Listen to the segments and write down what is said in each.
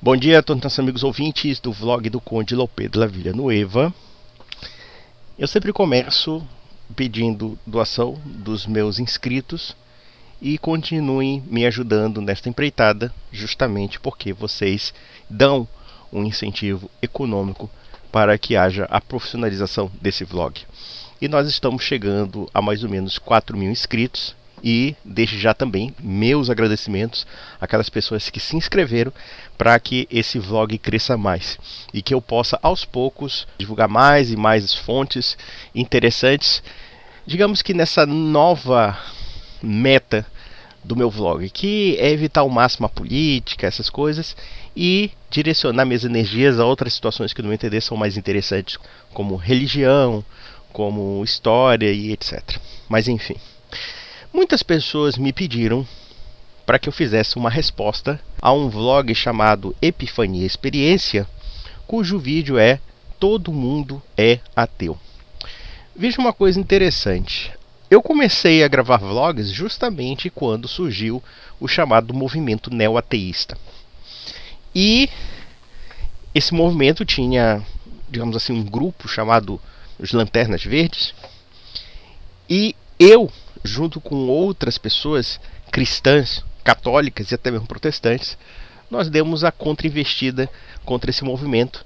Bom dia a todos os nossos amigos ouvintes do vlog do Conde Lopé de la Villanueva. Eu sempre começo pedindo doação dos meus inscritos e continuem me ajudando nesta empreitada, justamente porque vocês dão um incentivo econômico para que haja a profissionalização desse vlog. E nós estamos chegando a mais ou menos 4.000 inscritos. E desde já também meus agradecimentos àquelas pessoas que se inscreveram para que esse vlog cresça mais e que eu possa aos poucos divulgar mais e mais fontes interessantes, digamos que nessa nova meta do meu vlog, que é evitar ao máximo a política, essas coisas, e direcionar minhas energias a outras situações que no meu entender são mais interessantes, como religião, como história e etc. Mas enfim. Muitas pessoas me pediram para que eu fizesse uma resposta a um vlog chamado Epifania Experiência, cujo vídeo é Todo Mundo é Ateu. Veja uma coisa interessante. Eu comecei a gravar vlogs justamente quando surgiu o chamado movimento neo-ateísta. E esse movimento tinha, digamos assim, um grupo chamado os Lanternas Verdes. E eu, junto com outras pessoas cristãs, católicas e até mesmo protestantes, nós demos a contra-investida contra esse movimento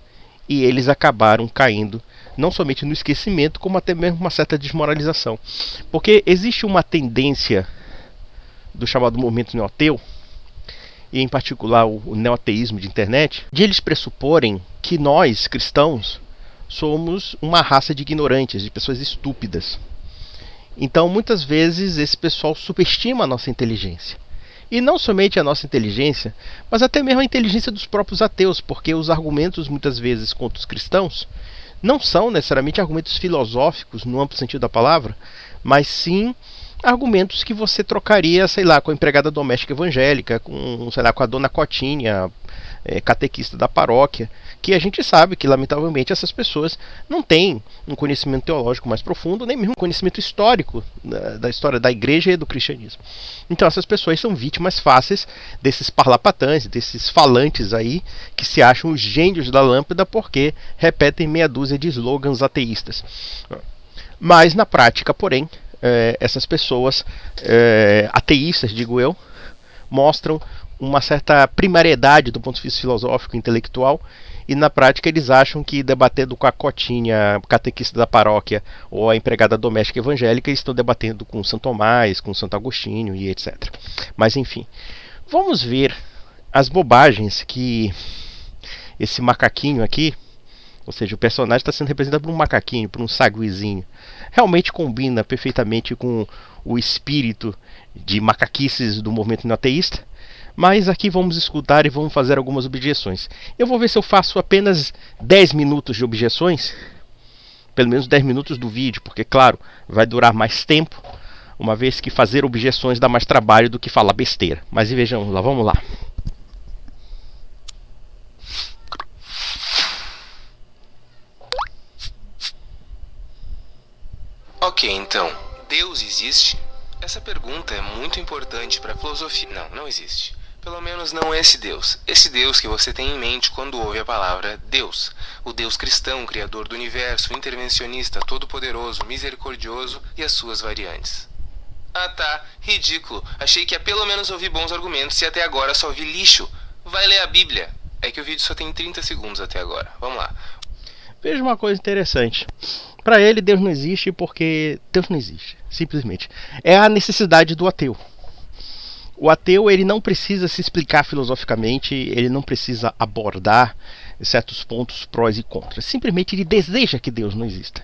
e eles acabaram caindo não somente no esquecimento, como até mesmo uma certa desmoralização. Porque existe uma tendência do chamado movimento neo-ateu, e em particular o neo-ateísmo de internet, de eles pressuporem que nós, cristãos, somos uma raça de ignorantes, de pessoas estúpidas. Então, muitas vezes, esse pessoal subestima a nossa inteligência. E não somente a nossa inteligência, mas até mesmo a inteligência dos próprios ateus, porque os argumentos, muitas vezes, contra os cristãos, não são necessariamente argumentos filosóficos, no amplo sentido da palavra, mas sim argumentos que você trocaria, sei lá, com a empregada doméstica evangélica, com, sei lá, com a dona Cotinha, catequista da paróquia, que a gente sabe que, lamentavelmente, essas pessoas não têm um conhecimento teológico mais profundo, nem mesmo um conhecimento histórico da história da igreja e do cristianismo. Então essas pessoas são vítimas fáceis desses parlapatãs, desses falantes aí, que se acham os gênios da lâmpada porque repetem meia dúzia de slogans ateístas. Mas, na prática, porém, essas pessoas ateístas, digo eu, mostram uma certa primariedade do ponto de vista filosófico e intelectual, e na prática eles acham que debatendo com a Cotinha, catequista da paróquia, ou a empregada doméstica evangélica, eles estão debatendo com São Tomás, com Santo Agostinho e etc. Mas enfim, vamos ver as bobagens que esse macaquinho aqui, ou seja, o personagem está sendo representado por um macaquinho, por um saguizinho, realmente combina perfeitamente com o espírito de macaquices do movimento neoateísta. Mas aqui vamos escutar e vamos fazer algumas objeções. Eu vou ver se eu faço apenas 10 minutos de objeções, pelo menos 10 minutos do vídeo, porque, claro, vai durar mais tempo, uma vez que fazer objeções dá mais trabalho do que falar besteira. Mas vejamos lá, vamos lá. Ok, então, Deus existe? Essa pergunta é muito importante para a filosofia. Não existe. Pelo menos não esse Deus. Esse Deus que você tem em mente quando ouve a palavra Deus. O Deus cristão, criador do universo, intervencionista, todo-poderoso, misericordioso e as suas variantes. Ah tá, ridículo. Achei que ia pelo menos ouvir bons argumentos e até agora só vi lixo. Vai ler a Bíblia. É que o vídeo só tem 30 segundos até agora. Vamos lá. Veja uma coisa interessante. Para ele, Deus não existe porque Deus não existe, simplesmente. É a necessidade do ateu. O ateu, ele não precisa se explicar filosoficamente, ele não precisa abordar certos pontos prós e contras. Simplesmente ele deseja que Deus não exista.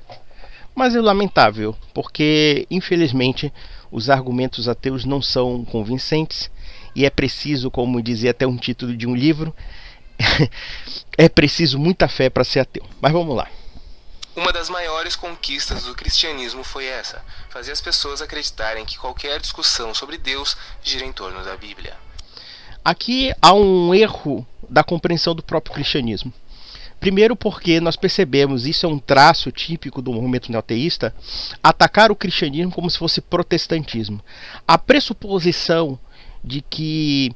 Mas é lamentável, porque infelizmente os argumentos ateus não são convincentes e é preciso, como dizia até um título de um livro, é preciso muita fé para ser ateu. Mas vamos lá. Uma das maiores conquistas do cristianismo foi essa: fazer as pessoas acreditarem que qualquer discussão sobre Deus gira em torno da Bíblia. Aqui há um erro da compreensão do próprio cristianismo. Primeiro porque nós percebemos, isso é um traço típico do movimento neoateísta, atacar o cristianismo como se fosse protestantismo. A pressuposição de que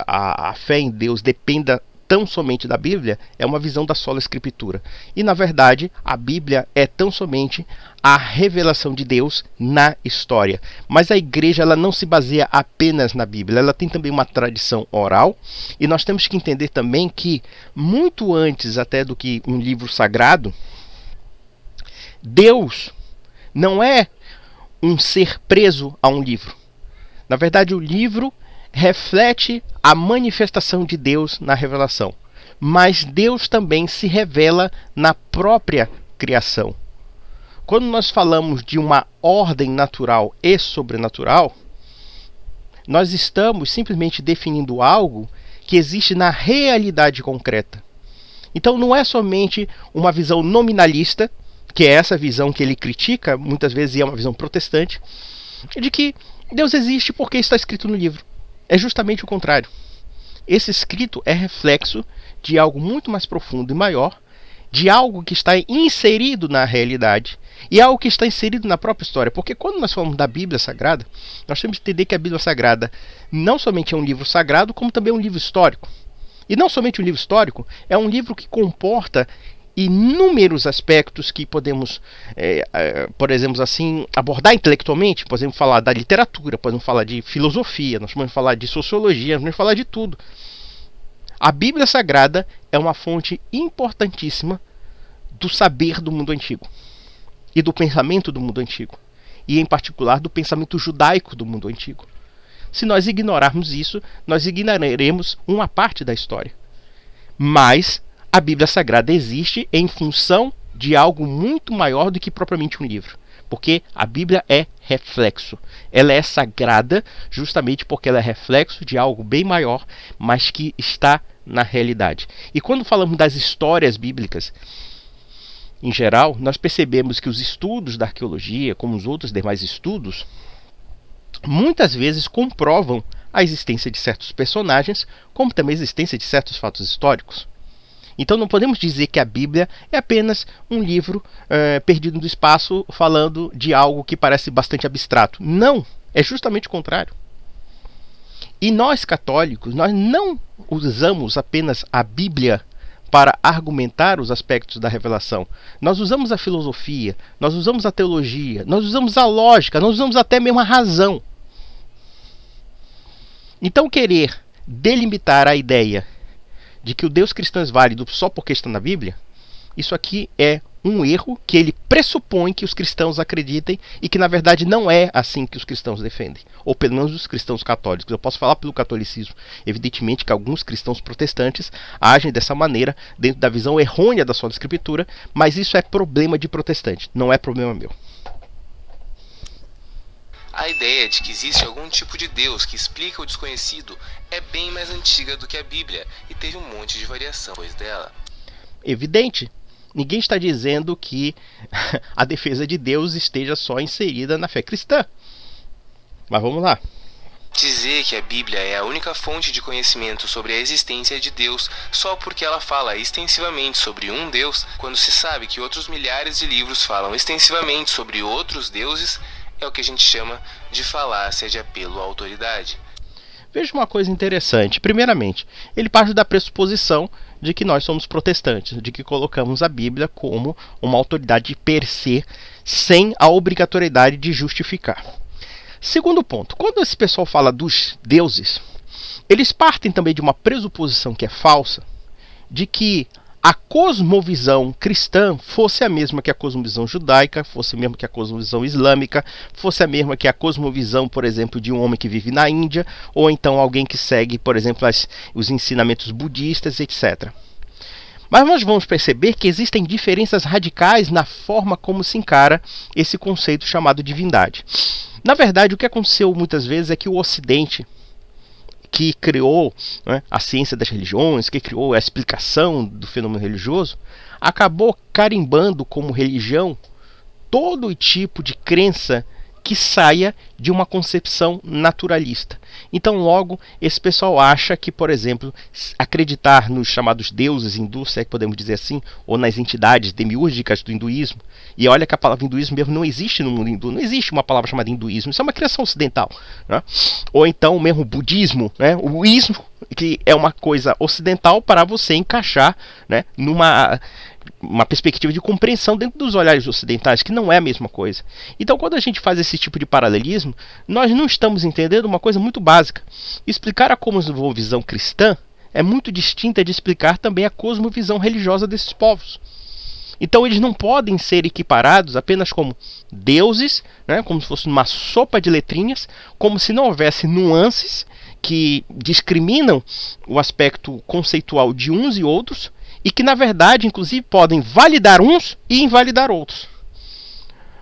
a fé em Deus dependa tão somente da Bíblia, é uma visão da sola Escritura. E, na verdade, a Bíblia é tão somente a revelação de Deus na história. Mas a igreja, ela não se baseia apenas na Bíblia, ela tem também uma tradição oral, e nós temos que entender também que, muito antes até do que um livro sagrado, Deus não é um ser preso a um livro. Na verdade, o livro reflete a manifestação de Deus na revelação. Mas Deus também se revela na própria criação. Quando nós falamos de uma ordem natural e sobrenatural, nós estamos simplesmente definindo algo que existe na realidade concreta. Então não é somente uma visão nominalista, que é essa visão que ele critica, muitas vezes é uma visão protestante, de que Deus existe porque está escrito no livro. É justamente o contrário. Esse escrito é reflexo de algo muito mais profundo e maior, de algo que está inserido na realidade e algo que está inserido na própria história. Porque quando nós falamos da Bíblia Sagrada, nós temos que entender que a Bíblia Sagrada não somente é um livro sagrado, como também é um livro histórico. E não somente um livro histórico, é um livro que comporta inúmeros aspectos que podemos, por exemplo, assim, abordar intelectualmente. Podemos falar da literatura, podemos falar de filosofia, nós podemos falar de sociologia, nós podemos falar de tudo. A Bíblia Sagrada é uma fonte importantíssima do saber do mundo antigo e do pensamento do mundo antigo, e em particular do pensamento judaico do mundo antigo. Se nós ignorarmos isso, nós ignoraremos uma parte da história. Mas a Bíblia Sagrada existe em função de algo muito maior do que propriamente um livro. Porque a Bíblia é reflexo. Ela é sagrada justamente porque ela é reflexo de algo bem maior, mas que está na realidade. E quando falamos das histórias bíblicas, em geral, nós percebemos que os estudos da arqueologia, como os outros demais estudos, muitas vezes comprovam a existência de certos personagens, como também a existência de certos fatos históricos. Então não podemos dizer que a Bíblia é apenas um livro perdido no espaço falando de algo que parece bastante abstrato. Não, é justamente o contrário. E nós católicos, nós não usamos apenas a Bíblia para argumentar os aspectos da revelação. Nós usamos a filosofia, nós usamos a teologia, nós usamos a lógica, nós usamos até mesmo a razão. Então querer delimitar a ideia de que o Deus cristão é válido só porque está na Bíblia, isso aqui é um erro que ele pressupõe que os cristãos acreditem e que na verdade não é assim que os cristãos defendem, ou pelo menos os cristãos católicos. Eu posso falar pelo catolicismo, evidentemente que alguns cristãos protestantes agem dessa maneira dentro da visão errônea da Sagrada Escritura, mas isso é problema de protestante, não é problema meu. A ideia de que existe algum tipo de Deus que explica o desconhecido é bem mais antiga do que a Bíblia e teve um monte de variação depois dela. Evidente. Ninguém está dizendo que a defesa de Deus esteja só inserida na fé cristã. Mas vamos lá. Dizer que a Bíblia é a única fonte de conhecimento sobre a existência de Deus só porque ela fala extensivamente sobre um Deus, quando se sabe que outros milhares de livros falam extensivamente sobre outros deuses, é o que a gente chama de falácia de apelo à autoridade. Veja uma coisa interessante. Primeiramente, ele parte da pressuposição de que nós somos protestantes, de que colocamos a Bíblia como uma autoridade per se, sem a obrigatoriedade de justificar. Segundo ponto, quando esse pessoal fala dos deuses, eles partem também de uma pressuposição que é falsa, de que a cosmovisão cristã fosse a mesma que a cosmovisão judaica, fosse a mesma que a cosmovisão islâmica, fosse a mesma que a cosmovisão, por exemplo, de um homem que vive na Índia, ou então alguém que segue, por exemplo, os ensinamentos budistas, etc. Mas nós vamos perceber que existem diferenças radicais na forma como se encara esse conceito chamado divindade. Na verdade, o que aconteceu muitas vezes é que o Ocidente, que criou, né, a ciência das religiões, que criou a explicação do fenômeno religioso, acabou carimbando como religião todo tipo de crença que saia de uma concepção naturalista. Então, logo, esse pessoal acha que, por exemplo, acreditar nos chamados deuses hindus, se é que podemos dizer assim, ou nas entidades demiúrgicas do hinduísmo, e olha que a palavra hinduísmo mesmo não existe no mundo hindu, não existe uma palavra chamada hinduísmo, isso é uma criação ocidental, né? Ou então mesmo o budismo, né? O ismo, que é uma coisa ocidental para você encaixar, né, numa uma perspectiva de compreensão dentro dos olhares ocidentais, que não é a mesma coisa. Então, quando a gente faz esse tipo de paralelismo, nós não estamos entendendo uma coisa muito básica. Explicar a cosmovisão cristã é muito distinta de explicar também a cosmovisão religiosa desses povos. Então, eles não podem ser equiparados apenas como deuses, né, como se fosse uma sopa de letrinhas, como se não houvesse nuances que discriminam o aspecto conceitual de uns e outros, e que, na verdade, inclusive, podem validar uns e invalidar outros.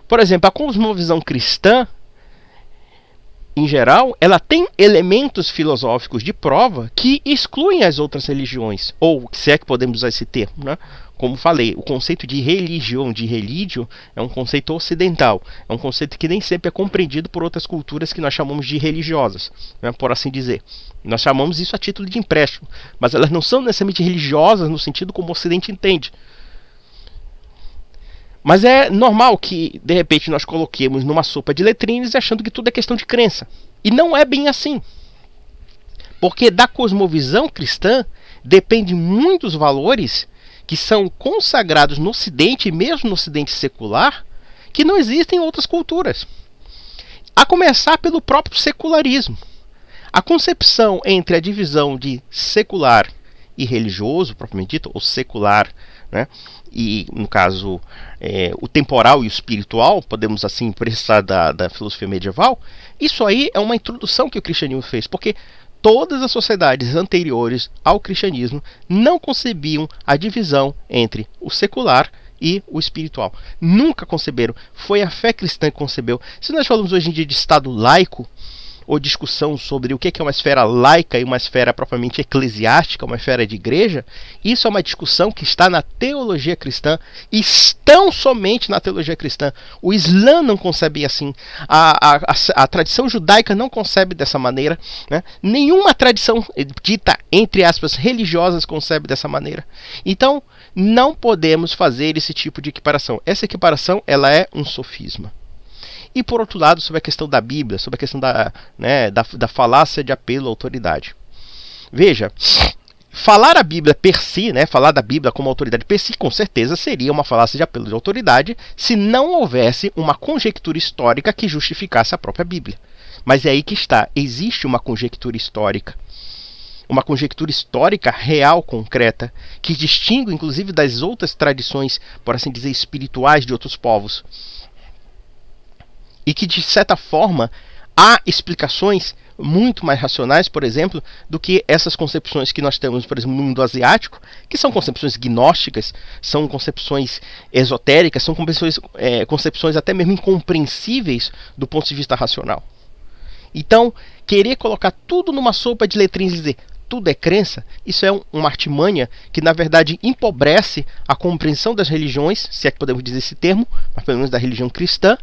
Por exemplo, a cosmovisão cristã, em geral, ela tem elementos filosóficos de prova que excluem as outras religiões, ou se é que podemos usar esse termo, né? Como falei, o conceito de religião, de religio, é um conceito ocidental, é um conceito que nem sempre é compreendido por outras culturas que nós chamamos de religiosas, né, por assim dizer. Nós chamamos isso a título de empréstimo, mas elas não são necessariamente religiosas no sentido como o Ocidente entende. Mas é normal que, de repente, nós coloquemos numa sopa de letrinhas achando que tudo é questão de crença. E não é bem assim. Porque da cosmovisão cristã depende muitos valores que são consagrados no Ocidente, e mesmo no Ocidente secular, que não existem em outras culturas. A começar pelo próprio secularismo. A concepção entre a divisão de secular e religioso, propriamente dito, ou secular, né, e, no caso, o temporal e o espiritual, podemos assim expressar da filosofia medieval, isso aí é uma introdução que o cristianismo fez, porque todas as sociedades anteriores ao cristianismo não concebiam a divisão entre o secular e o espiritual. Nunca conceberam. Foi a fé cristã que concebeu. Se nós falamos hoje em dia de Estado laico, ou discussão sobre o que é uma esfera laica e uma esfera propriamente eclesiástica, uma esfera de igreja, isso é uma discussão que está na teologia cristã, e estão somente na teologia cristã. O Islã não concebe assim, a tradição judaica não concebe dessa maneira, né? Nenhuma tradição dita, entre aspas, religiosas concebe dessa maneira. Então, não podemos fazer esse tipo de equiparação. Essa equiparação, ela é um sofisma. E por outro lado, sobre a questão da Bíblia, sobre a questão da falácia de apelo à autoridade. Veja, falar a Bíblia per si, né, falar da Bíblia como autoridade per si, com certeza seria uma falácia de apelo de autoridade se não houvesse uma conjectura histórica que justificasse a própria Bíblia. Mas é aí que está, existe uma conjectura histórica. Uma conjectura histórica real, concreta, que distingue inclusive das outras tradições, por assim dizer, espirituais de outros povos. E que, de certa forma, há explicações muito mais racionais, por exemplo, do que essas concepções que nós temos, por exemplo, no mundo asiático, que são concepções gnósticas, são concepções esotéricas, são concepções até mesmo incompreensíveis do ponto de vista racional. Então, querer colocar tudo numa sopa de letrinhas e dizer tudo é crença, isso é uma artimanha que, na verdade, empobrece a compreensão das religiões, se é que podemos dizer esse termo, mas pelo menos da religião cristã,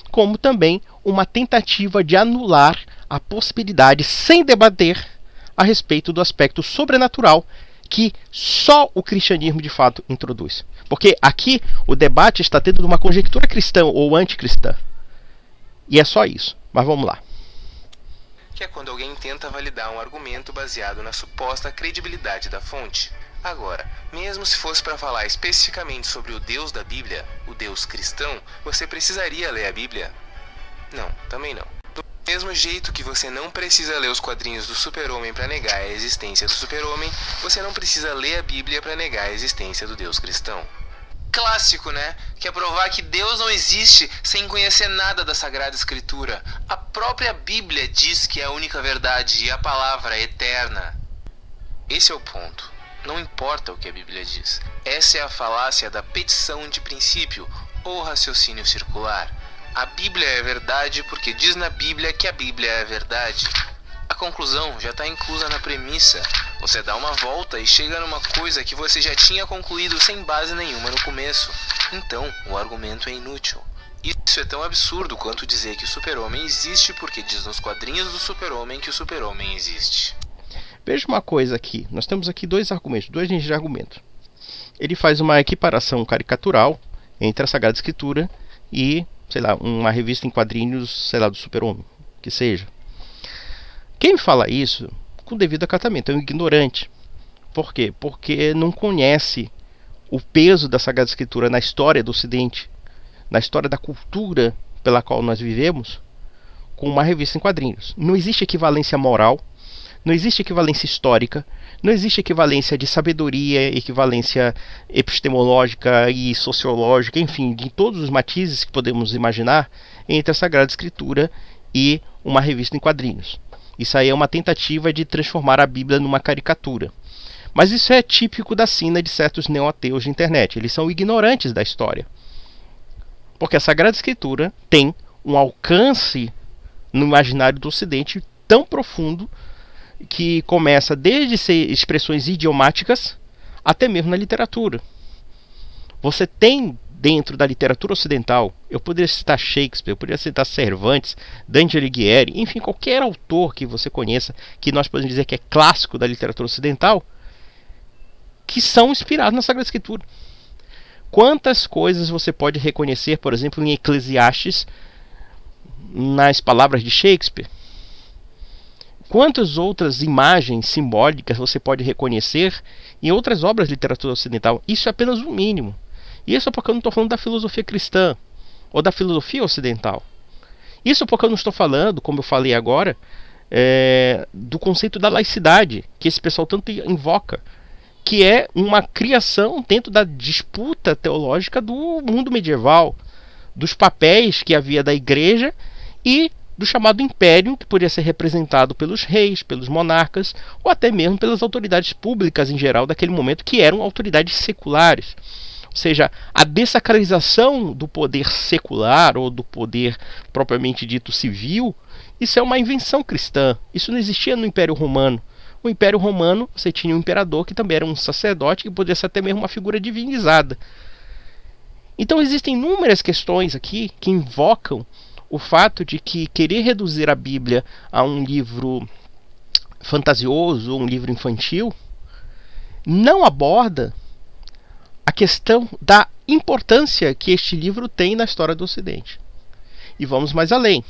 como também uma tentativa de anular a possibilidade, sem debater, a respeito do aspecto sobrenatural que só o cristianismo de fato introduz. Porque aqui o debate está dentro de uma conjectura cristã ou anticristã. E é só isso. Mas vamos lá. Que é quando alguém tenta validar um argumento baseado na suposta credibilidade da fonte. Agora, mesmo se fosse para falar especificamente sobre o Deus da Bíblia, o Deus cristão, você precisaria ler a Bíblia? Não, também não. Do mesmo jeito que você não precisa ler os quadrinhos do Super-Homem para negar a existência do Super-Homem, você não precisa ler a Bíblia para negar a existência do Deus cristão. Clássico, né? Que é provar que Deus não existe sem conhecer nada da Sagrada Escritura. A própria Bíblia diz que é a única verdade e a palavra é eterna. Esse é o ponto. Não importa o que a Bíblia diz. Essa é a falácia da petição de princípio ou raciocínio circular. A Bíblia é verdade porque diz na Bíblia que a Bíblia é verdade. A conclusão já está inclusa na premissa. Você dá uma volta e chega numa coisa que você já tinha concluído sem base nenhuma no começo. Então, o argumento é inútil. Isso é tão absurdo quanto dizer que o super-homem existe porque diz nos quadrinhos do super-homem que o super-homem existe. Veja uma coisa aqui. Nós temos aqui dois argumentos, duas linhas de argumento. Ele faz uma equiparação caricatural entre a Sagrada Escritura e, sei lá, uma revista em quadrinhos, sei lá, do super-homem, que seja. Quem fala isso, com devido acatamento, é um ignorante. Por quê? Porque não conhece o peso da Sagrada Escritura na história do Ocidente, na história da cultura pela qual nós vivemos, com uma revista em quadrinhos. Não existe equivalência moral, não existe equivalência histórica, não existe equivalência de sabedoria, equivalência epistemológica e sociológica, enfim, de todos os matizes que podemos imaginar entre a Sagrada Escritura e uma revista em quadrinhos. Isso aí é uma tentativa de transformar a Bíblia numa caricatura. Mas isso é típico da sina de certos neo-ateus de internet. Eles são ignorantes da história. Porque a Sagrada Escritura tem um alcance no imaginário do Ocidente tão profundo que começa desde ser expressões idiomáticas até mesmo na literatura. Você tem dentro da literatura ocidental, eu poderia citar Shakespeare, eu poderia citar Cervantes, Dante Alighieri, enfim, qualquer autor que você conheça, que nós podemos dizer que é clássico da literatura ocidental, que são inspirados na Sagrada Escritura. Quantas coisas você pode reconhecer, por exemplo, em Eclesiastes, nas palavras de Shakespeare? Quantas outras imagens simbólicas você pode reconhecer em outras obras de literatura ocidental? Isso é apenas o mínimo. Isso porque eu não estou falando da filosofia cristã ou da filosofia ocidental. Isso porque eu não estou falando, como eu falei agora, do conceito da laicidade, que esse pessoal tanto invoca, que é uma criação dentro da disputa teológica do mundo medieval, dos papéis que havia da igreja e do chamado império, que podia ser representado pelos reis, pelos monarcas, ou até mesmo pelas autoridades públicas em geral daquele momento, que eram autoridades seculares. Ou seja, a dessacralização do poder secular, ou do poder propriamente dito civil, isso é uma invenção cristã. Isso não existia no Império Romano. O Império Romano, você tinha um imperador que também era um sacerdote, que poderia ser até mesmo uma figura divinizada. Então existem inúmeras questões aqui que invocam o fato de que querer reduzir a Bíblia a um livro fantasioso, um livro infantil, não aborda a questão da importância que este livro tem na história do Ocidente. E vamos mais além.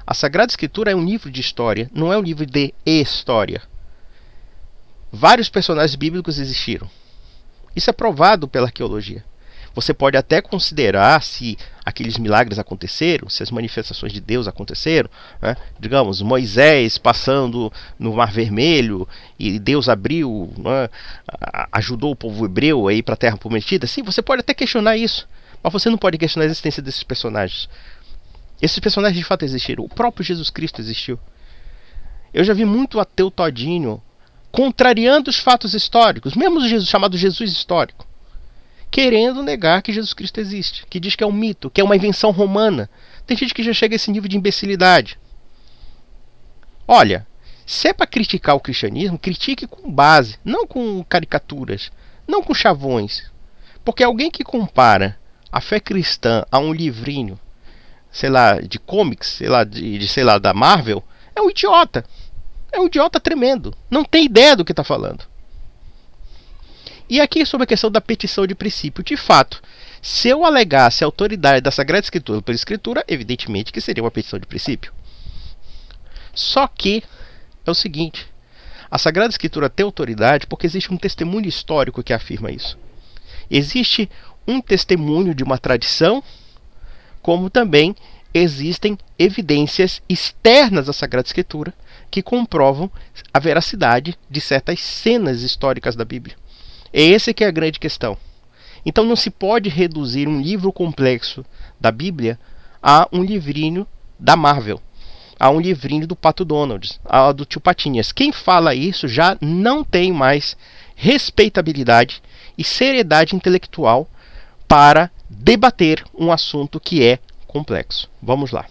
A Sagrada Escritura é um livro de história, não é um livro de história. Vários personagens bíblicos existiram. Isso é provado pela arqueologia. Você pode até considerar se aqueles milagres aconteceram, se as manifestações de Deus aconteceram, né? Digamos, Moisés passando no Mar Vermelho e Deus abriu, né? Ajudou o povo hebreu a ir para a Terra Prometida. Sim, você pode até questionar isso, mas você não pode questionar a existência desses personagens. Esses personagens de fato existiram. O próprio Jesus Cristo existiu. Eu já vi muito ateu todinho contrariando os fatos históricos, mesmo o Jesus, chamado Jesus histórico, querendo negar que Jesus Cristo existe, que diz que é um mito, que é uma invenção romana. Tem gente que já chega a esse nível de imbecilidade. Olha, se é para criticar o cristianismo, critique com base, não com caricaturas, não com chavões. Porque alguém que compara a fé cristã a um livrinho, sei lá, de comics, sei lá, da Marvel, é um idiota. É um idiota tremendo. Não tem ideia do que está falando. E aqui sobre a questão da petição de princípio. De fato, se eu alegasse a autoridade da Sagrada Escritura pela Escritura, evidentemente que seria uma petição de princípio. Só que é o seguinte: a Sagrada Escritura tem autoridade porque existe um testemunho histórico que afirma isso. Existe um testemunho de uma tradição, como também existem evidências externas à Sagrada Escritura que comprovam a veracidade de certas cenas históricas da Bíblia. É essa que é a grande questão. Então não se pode reduzir um livro complexo da Bíblia a um livrinho da Marvel, a um livrinho do Pato Donald, a do Tio Patinhas. Quem fala isso já não tem mais respeitabilidade e seriedade intelectual para debater um assunto que é complexo. Vamos lá.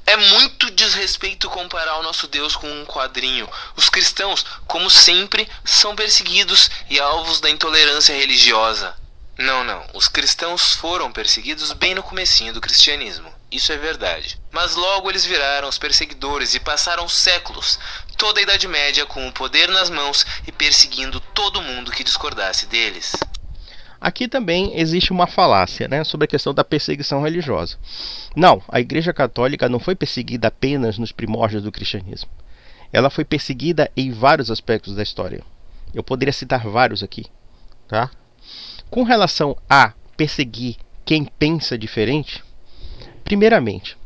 É muito desrespeito comparar o nosso Deus com um quadrinho. Os cristãos, como sempre, são perseguidos e alvos da intolerância religiosa. Não. Os cristãos foram perseguidos bem no comecinho do cristianismo. Isso é verdade. Mas logo eles viraram os perseguidores e passaram séculos, toda a Idade Média com o poder nas mãos e perseguindo todo mundo que discordasse deles. Aqui também existe uma falácia, né, sobre a questão da perseguição religiosa. Não, a Igreja Católica não foi perseguida apenas nos primórdios do cristianismo. Ela foi perseguida em vários aspectos da história. Eu poderia citar vários aqui, tá? Com relação a perseguir quem pensa diferente, primeiramente,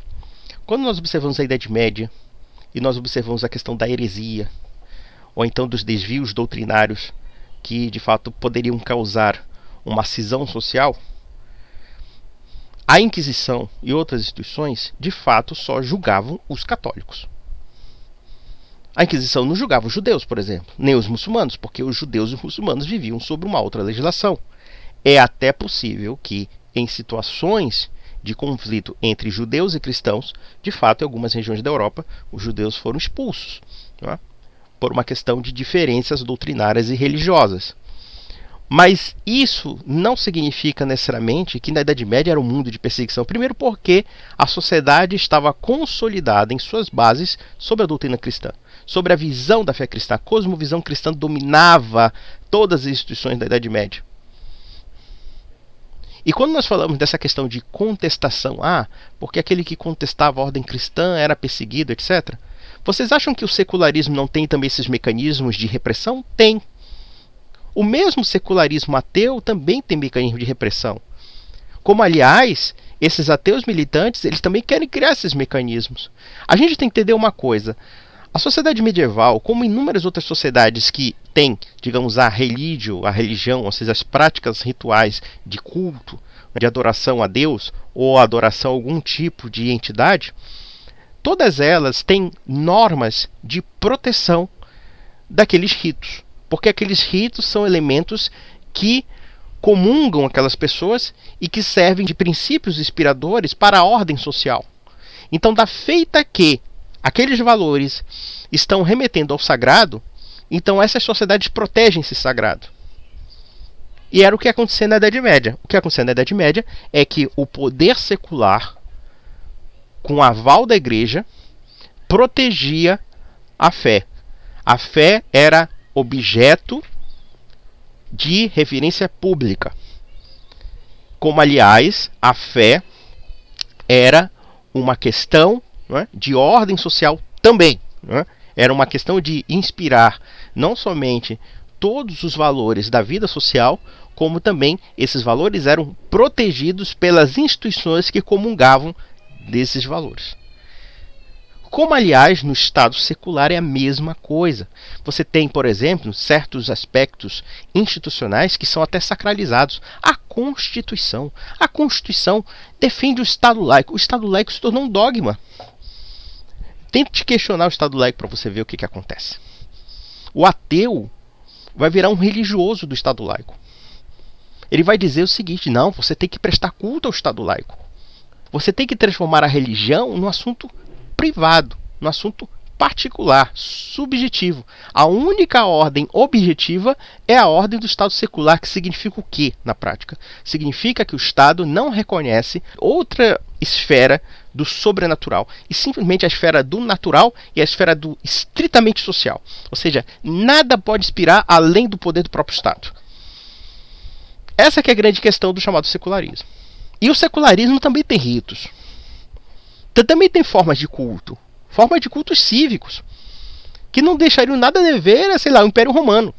quando nós observamos a Idade Média e nós observamos a questão da heresia, ou então dos desvios doutrinários que de fato poderiam causar uma cisão social, a Inquisição e outras instituições de fato só julgavam os católicos. A Inquisição não julgava os judeus, por exemplo, nem os muçulmanos, porque os judeus e os muçulmanos viviam sob uma outra legislação. É até possível que, em situações de conflito entre judeus e cristãos, de fato, em algumas regiões da Europa, os judeus foram expulsos, não é? Por uma questão de diferenças doutrinárias e religiosas. Mas isso não significa necessariamente que na Idade Média era um mundo de perseguição. Primeiro porque a sociedade estava consolidada em suas bases sobre a doutrina cristã, sobre a visão da fé cristã. A cosmovisão cristã dominava todas as instituições da Idade Média. E quando nós falamos dessa questão de contestação, porque aquele que contestava a ordem cristã era perseguido, etc. Vocês acham que o secularismo não tem também esses mecanismos de repressão? Tem. O mesmo secularismo ateu também tem mecanismo de repressão. Como, aliás, esses ateus militantes, eles também querem criar esses mecanismos. A gente tem que entender uma coisa. A sociedade medieval, como inúmeras outras sociedades que têm, digamos, a religião, ou seja, as práticas rituais de culto, de adoração a Deus, ou adoração a algum tipo de entidade, todas elas têm normas de proteção daqueles ritos. Porque aqueles ritos são elementos que comungam aquelas pessoas e que servem de princípios inspiradores para a ordem social. Então, da feita que aqueles valores estão remetendo ao sagrado, então essas sociedades protegem esse sagrado. E era o que acontecia na Idade Média. O que acontecia na Idade Média é que o poder secular, com aval da igreja, protegia a fé. A fé era objeto de reverência pública. Como, aliás, a fé era uma questão, não é, de ordem social também. Não é? Era uma questão de inspirar não somente todos os valores da vida social, como também esses valores eram protegidos pelas instituições que comungavam desses valores. Como, aliás, no Estado secular é a mesma coisa. Você tem, por exemplo, certos aspectos institucionais que são até sacralizados. A Constituição. A Constituição defende o Estado laico. O Estado laico se tornou um dogma. Tente questionar o Estado laico para você ver o que acontece. O ateu vai virar um religioso do Estado laico. Ele vai dizer o seguinte: não, você tem que prestar culto ao Estado laico. Você tem que transformar a religião num assunto privado, no assunto particular, subjetivo. A única ordem objetiva é a ordem do Estado secular, que significa o quê na prática? Significa que o Estado não reconhece outra esfera do sobrenatural, e simplesmente a esfera do natural e a esfera do estritamente social. Ou seja, nada pode inspirar além do poder do próprio Estado. Essa que é a grande questão do chamado secularismo. E o secularismo também tem ritos. Também tem formas de cultos cívicos, que não deixariam nada a dever a, sei lá, o Império Romano.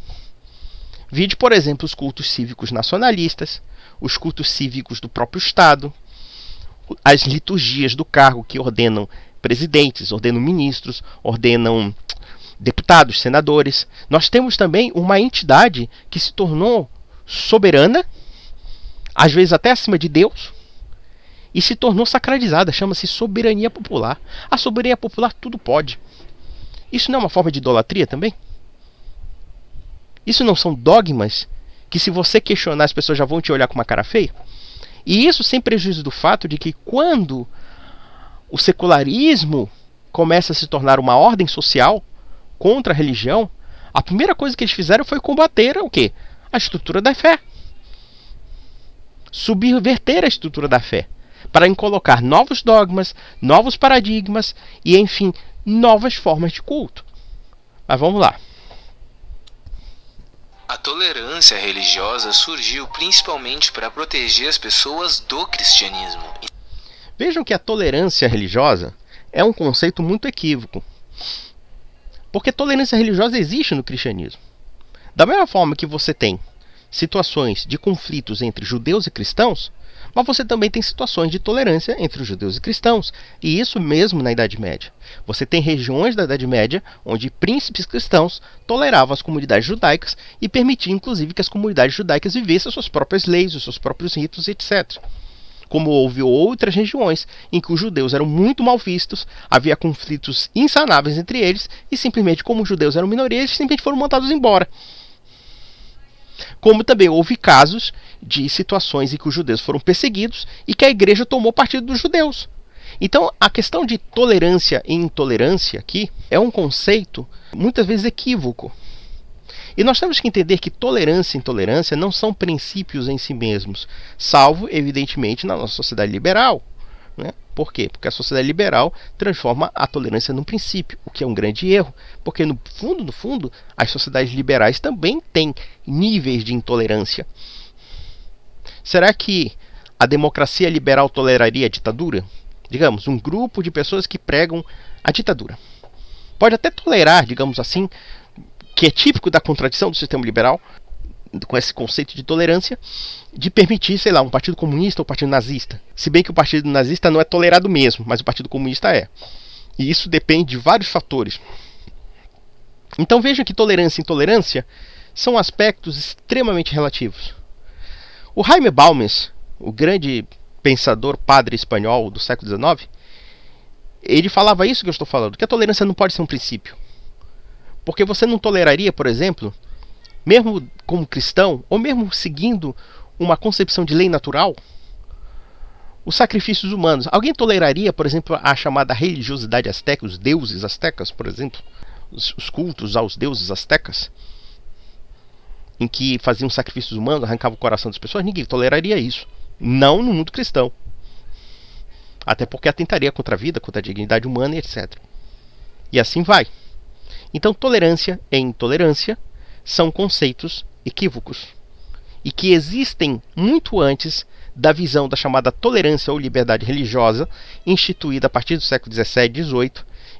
Vide, por exemplo, os cultos cívicos nacionalistas, os cultos cívicos do próprio Estado, as liturgias do cargo que ordenam presidentes, ordenam ministros, ordenam deputados, senadores. Nós temos também uma entidade que se tornou soberana, às vezes até acima de Deus, e se tornou sacralizada, chama-se soberania popular. A soberania popular tudo pode. Isso não é uma forma de idolatria também? Isso não são dogmas que, se você questionar, as pessoas já vão te olhar com uma cara feia? E isso sem prejuízo do fato de que, quando o secularismo começa a se tornar uma ordem social contra a religião, a primeira coisa que eles fizeram foi combater o quê? A estrutura da fé. subverter a estrutura da fé, para colocar novos dogmas, novos paradigmas e, enfim, novas formas de culto. Mas vamos lá. A tolerância religiosa surgiu principalmente para proteger as pessoas do cristianismo. Vejam que a tolerância religiosa é um conceito muito equívoco. Porque tolerância religiosa existe no cristianismo. Da mesma forma que você tem situações de conflitos entre judeus e cristãos, mas você também tem situações de tolerância entre os judeus e cristãos. E isso mesmo na Idade Média. Você tem regiões da Idade Média onde príncipes cristãos toleravam as comunidades judaicas e permitiam, inclusive, que as comunidades judaicas vivessem as suas próprias leis, os seus próprios ritos, etc. Como houve outras regiões em que os judeus eram muito mal vistos, havia conflitos insanáveis entre eles, e simplesmente como os judeus eram minoria, eles simplesmente foram mandados embora. Como também houve casos de situações em que os judeus foram perseguidos e que a igreja tomou partido dos judeus. Então, a questão de tolerância e intolerância aqui é um conceito muitas vezes equívoco. E nós temos que entender que tolerância e intolerância não são princípios em si mesmos, salvo, evidentemente, na nossa sociedade liberal. Né? Por quê? Porque a sociedade liberal transforma a tolerância num princípio, o que é um grande erro. Porque, no fundo, as sociedades liberais também têm níveis de intolerância. Será que a democracia liberal toleraria a ditadura? Digamos, um grupo de pessoas que pregam a ditadura. Pode até tolerar, digamos assim, que é típico da contradição do sistema liberal, com esse conceito de tolerância, de permitir, sei lá, um partido comunista ou um partido nazista. Se bem que o partido nazista não é tolerado mesmo, mas o partido comunista é. E isso depende de vários fatores. Então veja que tolerância e intolerância são aspectos extremamente relativos. O Jaime Balmes, o grande pensador padre espanhol do século XIX, ele falava isso que eu estou falando, que a tolerância não pode ser um princípio. Porque você não toleraria, por exemplo, mesmo como cristão, ou mesmo seguindo uma concepção de lei natural, os sacrifícios humanos. Alguém toleraria, por exemplo, a chamada religiosidade asteca, os deuses astecas, por exemplo, os cultos aos deuses astecas, em que faziam sacrifícios humanos, arrancavam o coração das pessoas? Ninguém toleraria isso. Não no mundo cristão. Até porque atentaria contra a vida, contra a dignidade humana e etc. E assim vai. Então, tolerância e intolerância são conceitos equívocos e que existem muito antes da visão da chamada tolerância ou liberdade religiosa, instituída a partir do século XVII e XVIII,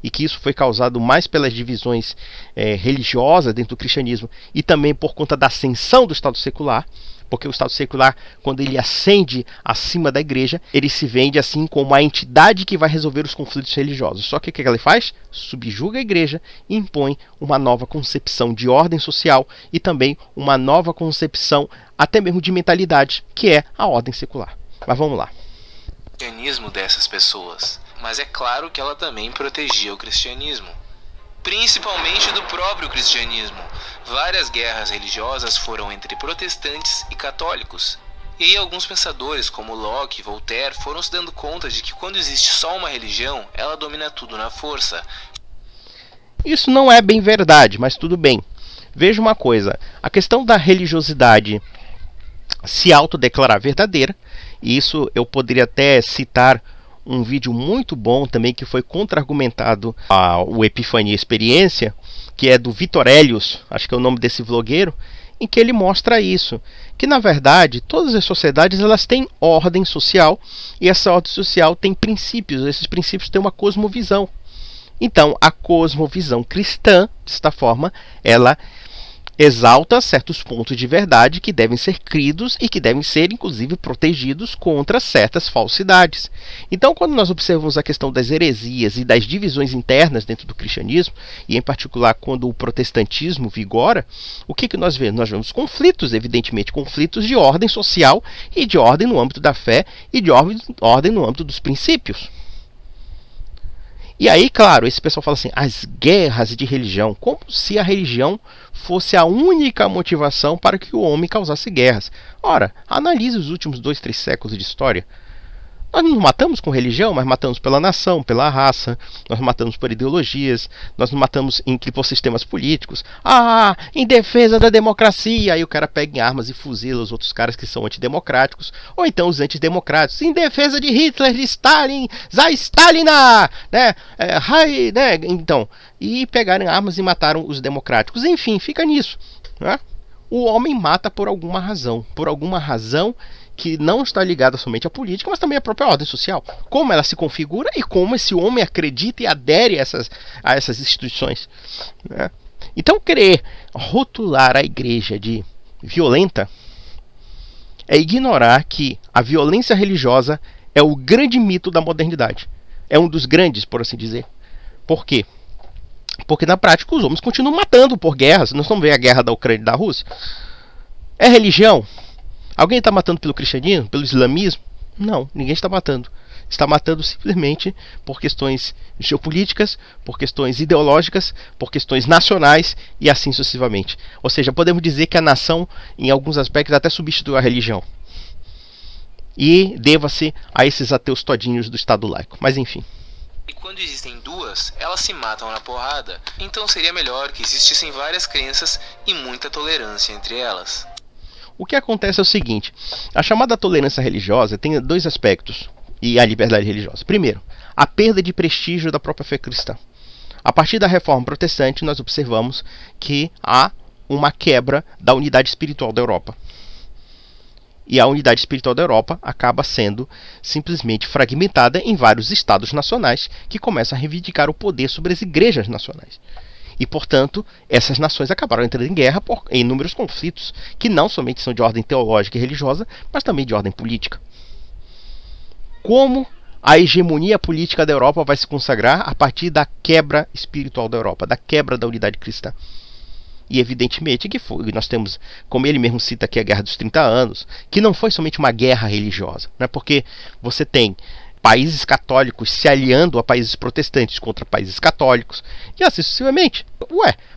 e que isso foi causado mais pelas divisões religiosas dentro do cristianismo e também por conta da ascensão do Estado secular. Porque o Estado secular, quando ele ascende acima da igreja, ele se vende assim como a entidade que vai resolver os conflitos religiosos. Só que o que ele faz? Subjuga a igreja e impõe uma nova concepção de ordem social e também uma nova concepção até mesmo de mentalidade, que é a ordem secular. Mas vamos lá. O cristianismo dessas pessoas, mas é claro que ela também protegia o cristianismo. Principalmente do próprio cristianismo. Várias guerras religiosas foram entre protestantes e católicos. E aí alguns pensadores, como Locke e Voltaire, foram se dando conta de que quando existe só uma religião, ela domina tudo na força. Isso não é bem verdade, mas tudo bem. Veja uma coisa, a questão da religiosidade se autodeclarar verdadeira, e isso eu poderia até citar um vídeo muito bom também que foi contra-argumentado ao Epifania Experiência, que é do Vitor Helios, acho que é o nome desse vlogueiro, em que ele mostra isso, que na verdade todas as sociedades elas têm ordem social e essa ordem social tem princípios, esses princípios têm uma cosmovisão. Então a cosmovisão cristã, desta forma, ela exalta certos pontos de verdade que devem ser cridos e que devem ser, inclusive, protegidos contra certas falsidades. Então, quando nós observamos a questão das heresias e das divisões internas dentro do cristianismo, e em particular quando o protestantismo vigora, o que nós vemos? Nós vemos conflitos, evidentemente, conflitos de ordem social e de ordem no âmbito da fé e de ordem no âmbito dos princípios. E aí, claro, esse pessoal fala assim, as guerras de religião, como se a religião fosse a única motivação para que o homem causasse guerras. Ora, analise os últimos 2, 3 séculos de história. Nós não matamos com religião, mas matamos pela nação, pela raça, nós matamos por ideologias, nós nos matamos por sistemas políticos. Em defesa da democracia, aí o cara pega em armas e fuzila os outros caras que são antidemocráticos, ou então os antidemocráticos, em defesa de Hitler, de Stalin, za Stalina, né? Então, e pegaram armas e mataram os democráticos. Enfim, fica nisso, né? O homem mata por alguma razão que não está ligada somente à política, mas também à própria ordem social. Como ela se configura e como esse homem acredita e adere a essas instituições, né? Então, querer rotular a igreja de violenta é ignorar que a violência religiosa é o grande mito da modernidade. É um dos grandes, por assim dizer. Por quê? Porque na prática os homens continuam matando por guerras. Nós estamos vendo a guerra da Ucrânia e da Rússia. É religião? Alguém está matando pelo cristianismo? Pelo islamismo? Não, ninguém está matando. Está matando simplesmente por questões geopolíticas, por questões ideológicas, por questões nacionais e assim sucessivamente. Ou seja, podemos dizer que a nação, em alguns aspectos, até substituiu a religião. E deva-se a esses ateus todinhos do Estado laico. Mas enfim. E quando existem duas, elas se matam na porrada. Então seria melhor que existissem várias crenças e muita tolerância entre elas. O que acontece é o seguinte: a chamada tolerância religiosa tem dois aspectos, e a liberdade religiosa. Primeiro, a perda de prestígio da própria fé cristã. A partir da reforma protestante, nós observamos que há uma quebra da unidade espiritual da Europa. E a unidade espiritual da Europa acaba sendo simplesmente fragmentada em vários estados nacionais que começam a reivindicar o poder sobre as igrejas nacionais. E, portanto, essas nações acabaram entrando em guerra por inúmeros conflitos, que não somente são de ordem teológica e religiosa, mas também de ordem política. Como a hegemonia política da Europa vai se consagrar a partir da quebra espiritual da Europa, da quebra da unidade cristã? E evidentemente que nós temos, como ele mesmo cita aqui, a Guerra dos 30 Anos, que não foi somente uma guerra religiosa, né? Porque você tem países católicos se aliando a países protestantes contra países católicos, e assim sucessivamente.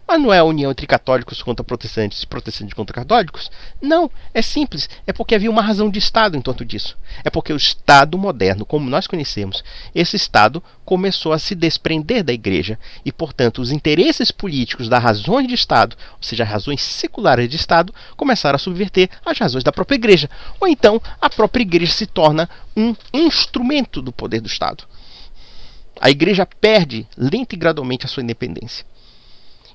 Mas não é a união entre católicos contra protestantes e protestantes contra católicos? Não, é simples, é porque havia uma razão de Estado em torno disso. É porque o Estado moderno, como nós conhecemos, esse Estado começou a se desprender da igreja, e portanto os interesses políticos das razões de Estado, ou seja, as razões seculares de Estado, começaram a subverter as razões da própria igreja. Ou então a própria igreja se torna um instrumento do poder do Estado. A igreja perde lenta e gradualmente a sua independência.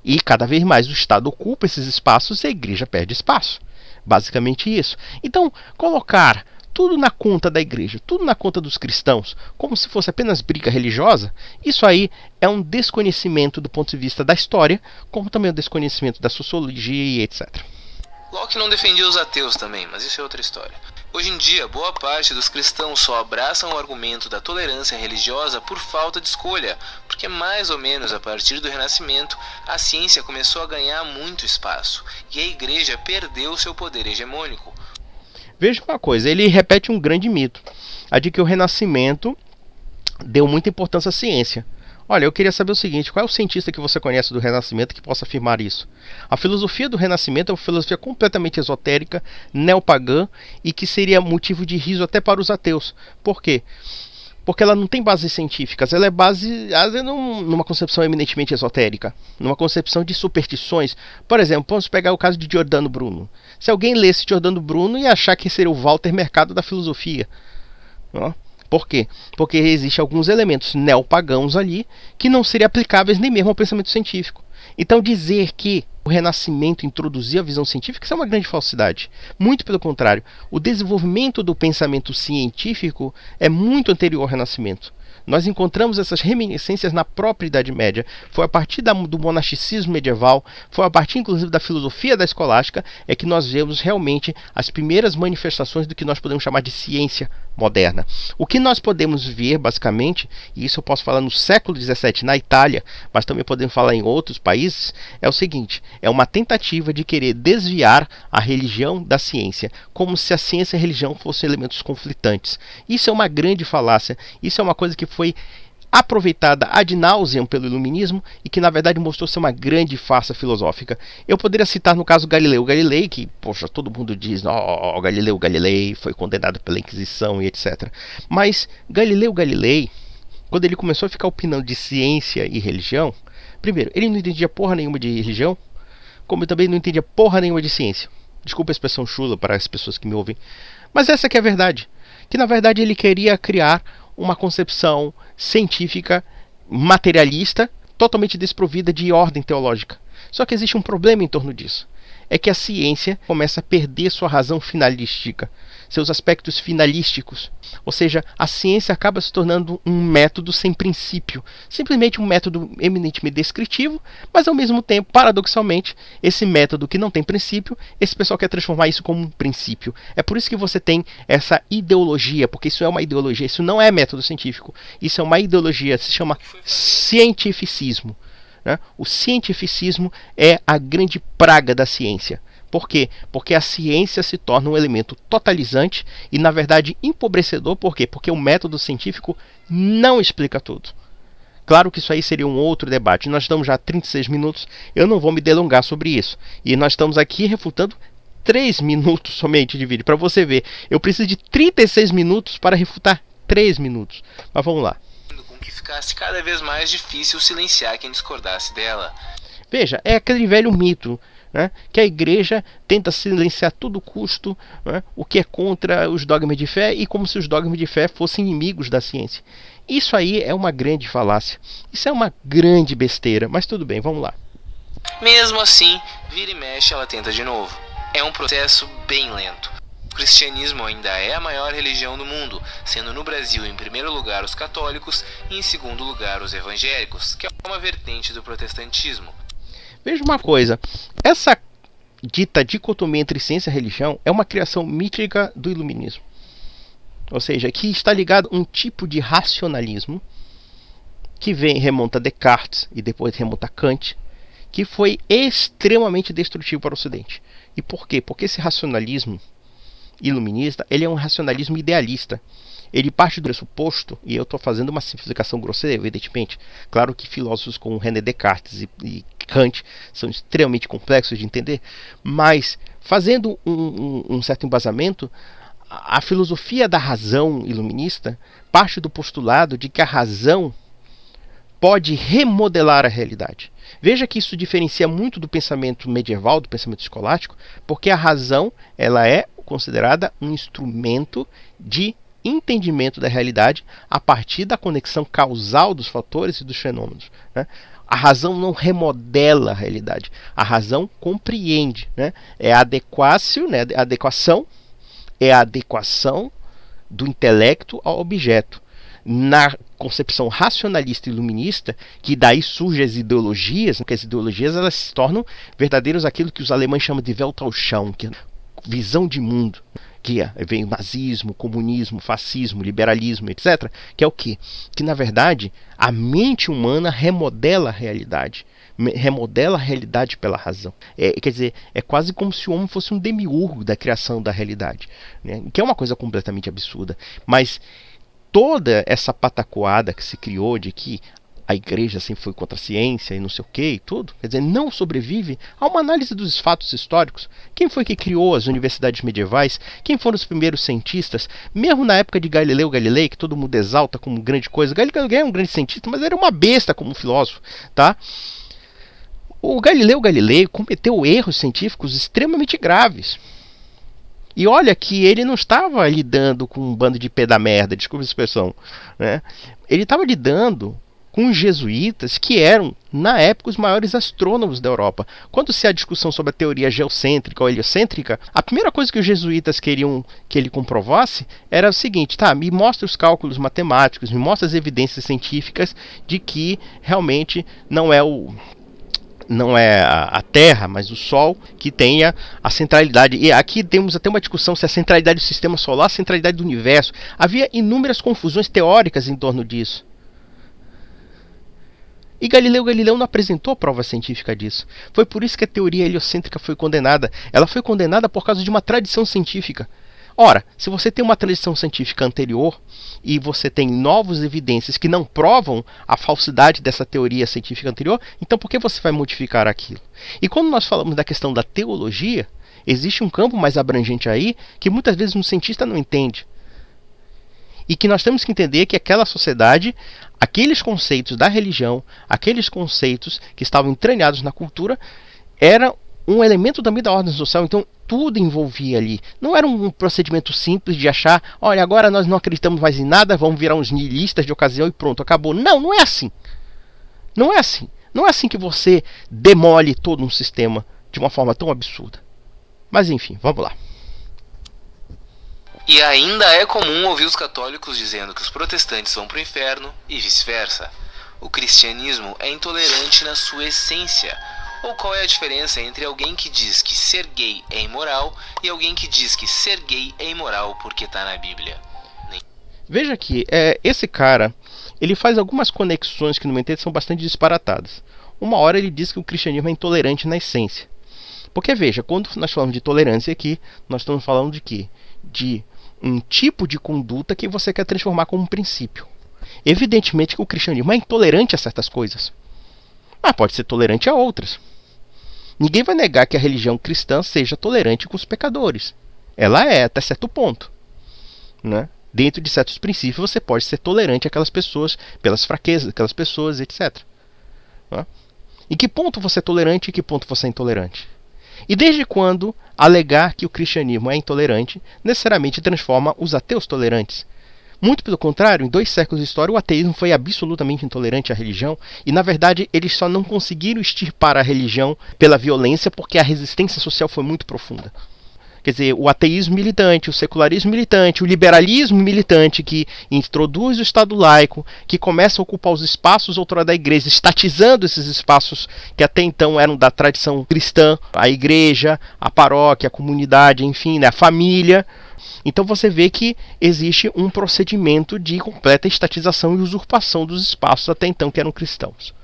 E cada vez mais o Estado ocupa esses espaços e a igreja perde espaço. Basicamente isso. Então, colocar tudo na conta da igreja, tudo na conta dos cristãos, como se fosse apenas briga religiosa, isso aí é um desconhecimento do ponto de vista da história, como também um desconhecimento da sociologia e etc. Locke não defendia os ateus também, mas isso é outra história. Hoje em dia, boa parte dos cristãos só abraçam o argumento da tolerância religiosa por falta de escolha, porque mais ou menos a partir do Renascimento, a ciência começou a ganhar muito espaço, e a igreja perdeu seu poder hegemônico. Veja uma coisa, ele repete um grande mito, a de que o Renascimento deu muita importância à ciência. Olha, eu queria saber o seguinte: qual é o cientista que você conhece do Renascimento que possa afirmar isso? A filosofia do Renascimento é uma filosofia completamente esotérica, neopagã, e que seria motivo de riso até para os ateus. Por quê? Porque ela não tem bases científicas, ela é baseada numa concepção eminentemente esotérica, numa concepção de superstições. Por exemplo, vamos pegar o caso de Giordano Bruno. Se alguém lesse Giordano Bruno, ia achar que seria o Walter Mercado da filosofia. Por quê? Porque existem alguns elementos neopagãos ali que não seriam aplicáveis nem mesmo ao pensamento científico. Então dizer que o Renascimento introduziu a visão científica, isso é uma grande falsidade. Muito pelo contrário, o desenvolvimento do pensamento científico é muito anterior ao Renascimento. Nós encontramos essas reminiscências na própria Idade Média. Foi a partir do monasticismo medieval, foi a partir inclusive da filosofia da escolástica, é que nós vemos realmente as primeiras manifestações do que nós podemos chamar de ciência moderna. O que nós podemos ver, basicamente, e isso eu posso falar no século XVII na Itália, mas também podemos falar em outros países, é o seguinte: é uma tentativa de querer desviar a religião da ciência, como se a ciência e a religião fossem elementos conflitantes. Isso é uma grande falácia, isso é uma coisa que foi aproveitada ad nauseam pelo iluminismo e que na verdade mostrou ser uma grande farsa filosófica. Eu poderia citar no caso Galileu Galilei, que, poxa, todo mundo diz, Galileu Galilei foi condenado pela Inquisição e etc. Mas Galileu Galilei, quando ele começou a ficar opinando de ciência e religião, primeiro, ele não entendia porra nenhuma de religião, como também não entendia porra nenhuma de ciência. Desculpa a expressão chula para as pessoas que me ouvem. Mas essa que é a verdade. Que na verdade ele queria criar uma concepção científica materialista, totalmente desprovida de ordem teológica. Só que existe um problema em torno disso. É que a ciência começa a perder sua razão finalística, seus aspectos finalísticos. Ou seja, a ciência acaba se tornando um método sem princípio, simplesmente um método eminentemente descritivo, mas ao mesmo tempo, paradoxalmente, esse método que não tem princípio, esse pessoal quer transformar isso como um princípio. É por isso que você tem essa ideologia, porque isso é uma ideologia, isso não é método científico, isso é uma ideologia, se chama cientificismo. O cientificismo é a grande praga da ciência. Por quê? Porque a ciência se torna um elemento totalizante e, na verdade, empobrecedor. Por quê? Porque o método científico não explica tudo. Claro que isso aí seria um outro debate. Nós estamos já há 36 minutos, eu não vou me delongar sobre isso. E nós estamos aqui refutando 3 minutos somente de vídeo. Para você ver, eu preciso de 36 minutos para refutar 3 minutos. Mas vamos lá. Que ficasse cada vez mais difícil silenciar quem discordasse dela. Veja, é aquele velho mito, né, que a igreja tenta silenciar a todo custo, né, o que é contra os dogmas de fé e como se os dogmas de fé fossem inimigos da ciência. Isso aí é uma grande falácia. Isso é uma grande besteira, mas tudo bem, vamos lá. Mesmo assim, vira e mexe ela tenta de novo. É um processo bem lento. O cristianismo ainda é a maior religião do mundo, sendo no Brasil em primeiro lugar os católicos e em segundo lugar os evangélicos, que é uma vertente do protestantismo. Veja uma coisa, essa dita dicotomia entre ciência e religião é uma criação mítica do iluminismo. Ou seja, que está ligado a um tipo de racionalismo que remonta a Descartes e depois remonta a Kant, que foi extremamente destrutivo para o Ocidente. E por quê? Porque esse racionalismo iluminista, ele é um racionalismo idealista. Ele parte do pressuposto, e eu estou fazendo uma simplificação grosseira, evidentemente. Claro que filósofos como René Descartes e Kant são extremamente complexos de entender, mas fazendo um certo embasamento, a filosofia da razão iluminista parte do postulado de que a razão pode remodelar a realidade. Veja que isso diferencia muito do pensamento medieval, do pensamento escolástico, porque a razão ela é considerada um instrumento de entendimento da realidade a partir da conexão causal dos fatores e dos fenômenos, né? A razão não remodela a realidade, a razão compreende, né? É a adequação, né? É a adequação do intelecto ao objeto. Na concepção racionalista e iluminista, que daí surgem as ideologias, porque as ideologias elas se tornam verdadeiros aquilo que os alemães chamam de Weltanschauung, que é visão de mundo, que vem o nazismo, comunismo, fascismo, liberalismo, etc. Que é o quê? Que na verdade a mente humana remodela a realidade pela razão. Quer dizer, é quase como se o homem fosse um demiurgo da criação da realidade, né? Que é uma coisa completamente absurda. Mas toda essa patacoada que se criou de que a igreja sempre foi contra a ciência e não sei o que e tudo, quer dizer, não sobrevive a uma análise dos fatos históricos. Quem foi que criou as universidades medievais? Quem foram os primeiros cientistas? Mesmo na época de Galileu Galilei, que todo mundo exalta como grande coisa, Galileu Galilei é um grande cientista, mas era uma besta como filósofo, tá? O Galileu Galilei cometeu erros científicos extremamente graves. E olha que ele não estava lidando com um bando de pé da merda, desculpa a expressão, né? Ele estava lidando com os jesuítas, que eram, na época, os maiores astrônomos da Europa. Quando se há discussão sobre a teoria geocêntrica ou heliocêntrica, a primeira coisa que os jesuítas queriam que ele comprovasse era o seguinte: tá, me mostra os cálculos matemáticos, me mostra as evidências científicas de que realmente não é a Terra, mas o Sol que tenha a centralidade. E aqui temos até uma discussão se a centralidade do sistema solar, a centralidade do universo. Havia inúmeras confusões teóricas em torno disso. E Galileu Galilei não apresentou prova científica disso. Foi por isso que a teoria heliocêntrica foi condenada. Ela foi condenada por causa de uma tradição científica. Ora, se você tem uma tradição científica anterior e você tem novas evidências que não provam a falsidade dessa teoria científica anterior, então por que você vai modificar aquilo? E quando nós falamos da questão da teologia, existe um campo mais abrangente aí que muitas vezes um cientista não entende. E que nós temos que entender que aquela sociedade, aqueles conceitos da religião, aqueles conceitos que estavam entranhados na cultura, era um elemento também da ordem social. Então tudo envolvia ali. Não era um procedimento simples de achar, olha, agora nós não acreditamos mais em nada, vamos virar uns nihilistas de ocasião e pronto, acabou. Não, não é assim. Não é assim. Não é assim que você demole todo um sistema de uma forma tão absurda. Mas enfim, vamos lá. E ainda é comum ouvir os católicos dizendo que os protestantes vão para o inferno e vice-versa. O cristianismo é intolerante na sua essência. Ou qual é a diferença entre alguém que diz que ser gay é imoral e alguém que diz que ser gay é imoral porque está na Bíblia? Veja que esse cara, ele faz algumas conexões que no meu entender são bastante disparatadas. Uma hora ele diz que o cristianismo é intolerante na essência. Porque veja, quando nós falamos de tolerância aqui, nós estamos falando de quê? De um tipo de conduta que você quer transformar como um princípio. Evidentemente que o cristianismo é intolerante a certas coisas, mas pode ser tolerante a outras. Ninguém vai negar que a religião cristã seja tolerante com os pecadores. Ela é, até certo ponto, né? Dentro de certos princípios você pode ser tolerante àquelas pessoas, pelas fraquezas daquelas pessoas, etc. Né? Em que ponto você é tolerante e em que ponto você é intolerante? E desde quando alegar que o cristianismo é intolerante necessariamente transforma os ateus tolerantes? Muito pelo contrário, em 2 séculos de história o ateísmo foi absolutamente intolerante à religião e na verdade eles só não conseguiram extirpar a religião pela violência porque a resistência social foi muito profunda. Quer dizer, o ateísmo militante, o secularismo militante, o liberalismo militante que introduz o Estado laico, que começa a ocupar os espaços outrora da igreja, estatizando esses espaços que até então eram da tradição cristã, a igreja, a paróquia, a comunidade, enfim, né, a família. Então você vê que existe um procedimento de completa estatização e usurpação dos espaços até então que eram cristãos.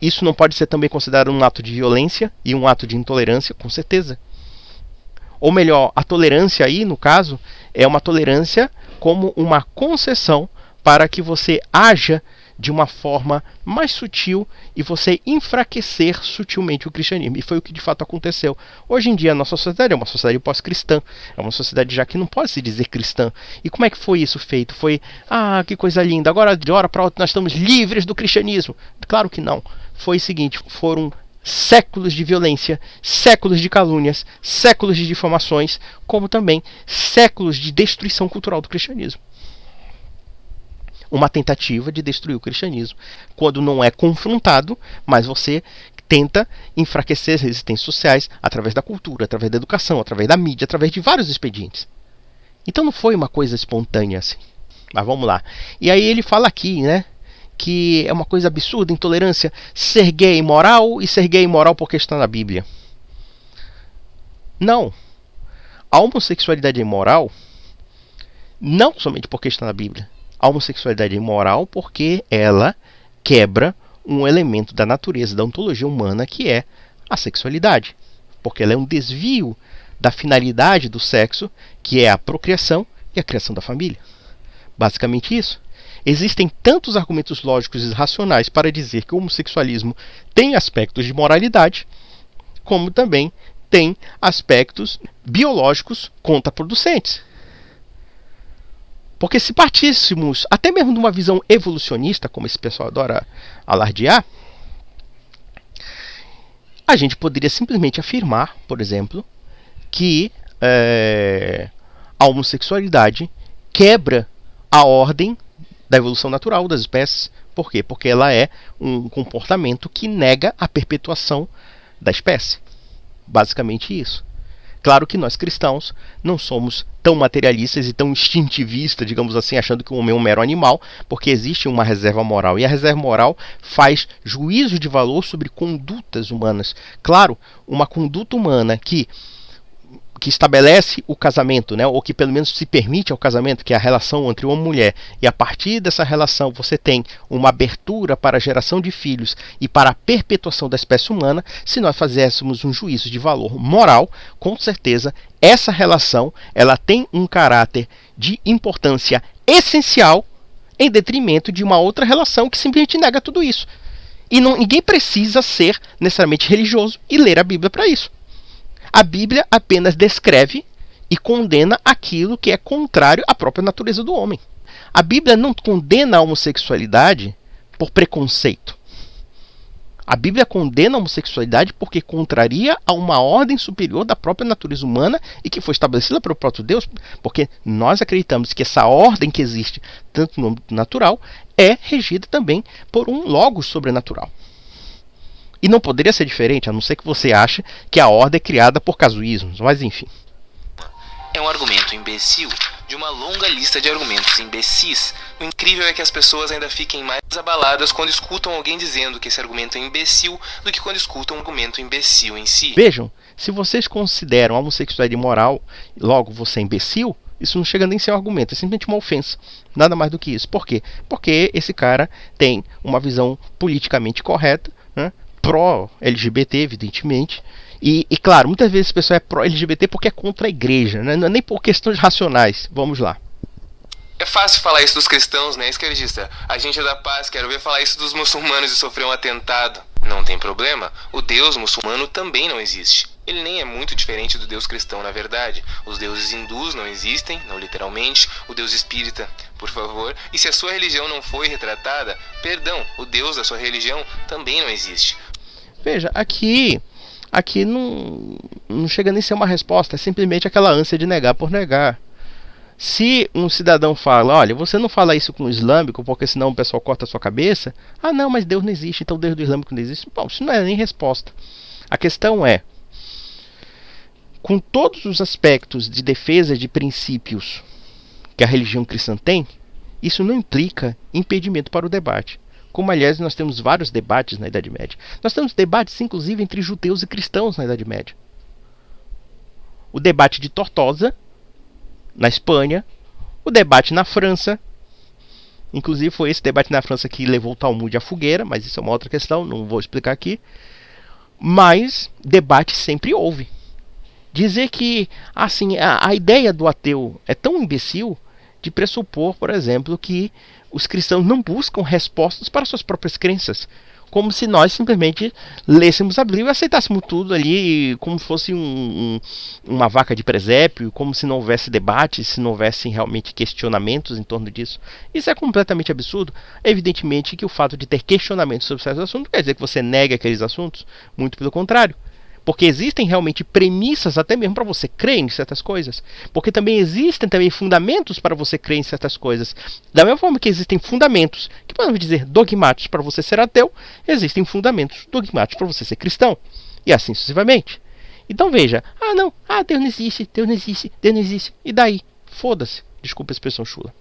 Isso não pode ser também considerado um ato de violência e um ato de intolerância? Com certeza. Ou melhor, a tolerância aí, no caso, é uma tolerância como uma concessão para que você haja de uma forma mais sutil e você enfraquecer sutilmente o cristianismo. E foi o que de fato aconteceu. Hoje em dia a nossa sociedade é uma sociedade pós-cristã, é uma sociedade já que não pode se dizer cristã. E como é que foi isso feito? Foi, que coisa linda, agora de hora para outra nós estamos livres do cristianismo. Claro que não. Foi o seguinte, foram séculos de violência, séculos de calúnias, séculos de difamações, como também séculos de destruição cultural do cristianismo. Uma tentativa de destruir o cristianismo, quando não é confrontado, mas você tenta enfraquecer as resistências sociais através da cultura, através da educação, através da mídia, através de vários expedientes. Então não foi uma coisa espontânea assim. Mas vamos lá. E aí ele fala aqui, né? Que é uma coisa absurda, intolerância, ser gay é imoral e ser gay é imoral porque está na Bíblia. Não. A homossexualidade é imoral não somente porque está na Bíblia. A homossexualidade é imoral porque ela quebra um elemento da natureza, da ontologia humana, que é a sexualidade. Porque ela é um desvio da finalidade do sexo, que é a procriação e a criação da família. Basicamente isso. Existem tantos argumentos lógicos e racionais para dizer que o homossexualismo tem aspectos de moralidade, como também tem aspectos biológicos contraproducentes. Porque se partíssemos até mesmo de uma visão evolucionista, como esse pessoal adora alardear, a gente poderia simplesmente afirmar, por exemplo, que a homossexualidade quebra a ordem da evolução natural das espécies. Por quê? Porque ela é um comportamento que nega a perpetuação da espécie. Basicamente isso. Claro que nós cristãos não somos tão materialistas e tão instintivistas, digamos assim, achando que o homem é um mero animal, porque existe uma reserva moral. E a reserva moral faz juízo de valor sobre condutas humanas. Claro, uma conduta humana que que estabelece o casamento, né, ou que pelo menos se permite ao casamento, que é a relação entre uma mulher, e a partir dessa relação você tem uma abertura para a geração de filhos e para a perpetuação da espécie humana, se nós fizéssemos um juízo de valor moral, com certeza essa relação ela tem um caráter de importância essencial em detrimento de uma outra relação que simplesmente nega tudo isso. E ninguém precisa ser necessariamente religioso e ler a Bíblia para isso. A Bíblia apenas descreve e condena aquilo que é contrário à própria natureza do homem. A Bíblia não condena a homossexualidade por preconceito. A Bíblia condena a homossexualidade porque contraria a uma ordem superior da própria natureza humana e que foi estabelecida pelo próprio Deus, porque nós acreditamos que essa ordem que existe, tanto no âmbito natural, é regida também por um logos sobrenatural. E não poderia ser diferente, a não ser que você ache que a ordem é criada por casuísmos, mas enfim. É um argumento imbecil de uma longa lista de argumentos imbecis. O incrível é que as pessoas ainda fiquem mais abaladas quando escutam alguém dizendo que esse argumento é imbecil do que quando escutam um argumento imbecil em si. Vejam, se vocês consideram a homossexualidade imoral, logo você é imbecil, isso não chega nem a ser um argumento, é simplesmente uma ofensa. Nada mais do que isso. Por quê? Porque esse cara tem uma visão politicamente correta, né? Pró-LGBT, evidentemente. E claro, muitas vezes a pessoa é pró-LGBT porque é contra a igreja, né? Não é nem por questões racionais. Vamos lá. É fácil falar isso dos cristãos, né, esquerdista? A gente é da paz, quero ver falar isso dos muçulmanos e sofrer um atentado. Não tem problema, o Deus muçulmano também não existe. Ele nem é muito diferente do Deus cristão, na verdade. Os deuses hindus não existem, não literalmente. O Deus espírita, por favor. E se a sua religião não foi retratada, perdão, o Deus da sua religião também não existe. Veja, aqui não chega nem a ser uma resposta, é simplesmente aquela ânsia de negar por negar. Se um cidadão fala, olha, você não fala isso com o islâmico, porque senão o pessoal corta a sua cabeça. Ah, não, mas Deus não existe, então Deus do islâmico não existe. Bom, isso não é nem resposta. A questão é, com todos os aspectos de defesa de princípios que a religião cristã tem, isso não implica impedimento para o debate. Como, aliás, nós temos vários debates na Idade Média. Nós temos debates, inclusive, entre judeus e cristãos na Idade Média. O debate de Tortosa, na Espanha. O debate na França. Inclusive, foi esse debate na França que levou o Talmud à fogueira, mas isso é uma outra questão, não vou explicar aqui. Mas debate sempre houve. Dizer que assim, a ideia do ateu é tão imbecil de pressupor, por exemplo, que os cristãos não buscam respostas para suas próprias crenças, como se nós simplesmente lêssemos a Bíblia e aceitássemos tudo ali como fosse uma vaca de presépio, como se não houvesse debate, se não houvesse realmente questionamentos em torno disso. Isso é completamente absurdo. Evidentemente que o fato de ter questionamentos sobre certos assuntos não quer dizer que você negue aqueles assuntos, muito pelo contrário. Porque existem realmente premissas até mesmo para você crer em certas coisas. Porque também existem fundamentos para você crer em certas coisas. Da mesma forma que existem fundamentos, que podemos dizer dogmáticos para você ser ateu, existem fundamentos dogmáticos para você ser cristão. E assim sucessivamente. Então veja, Deus não existe, Deus não existe, Deus não existe. E daí? Foda-se. Desculpa a expressão chula.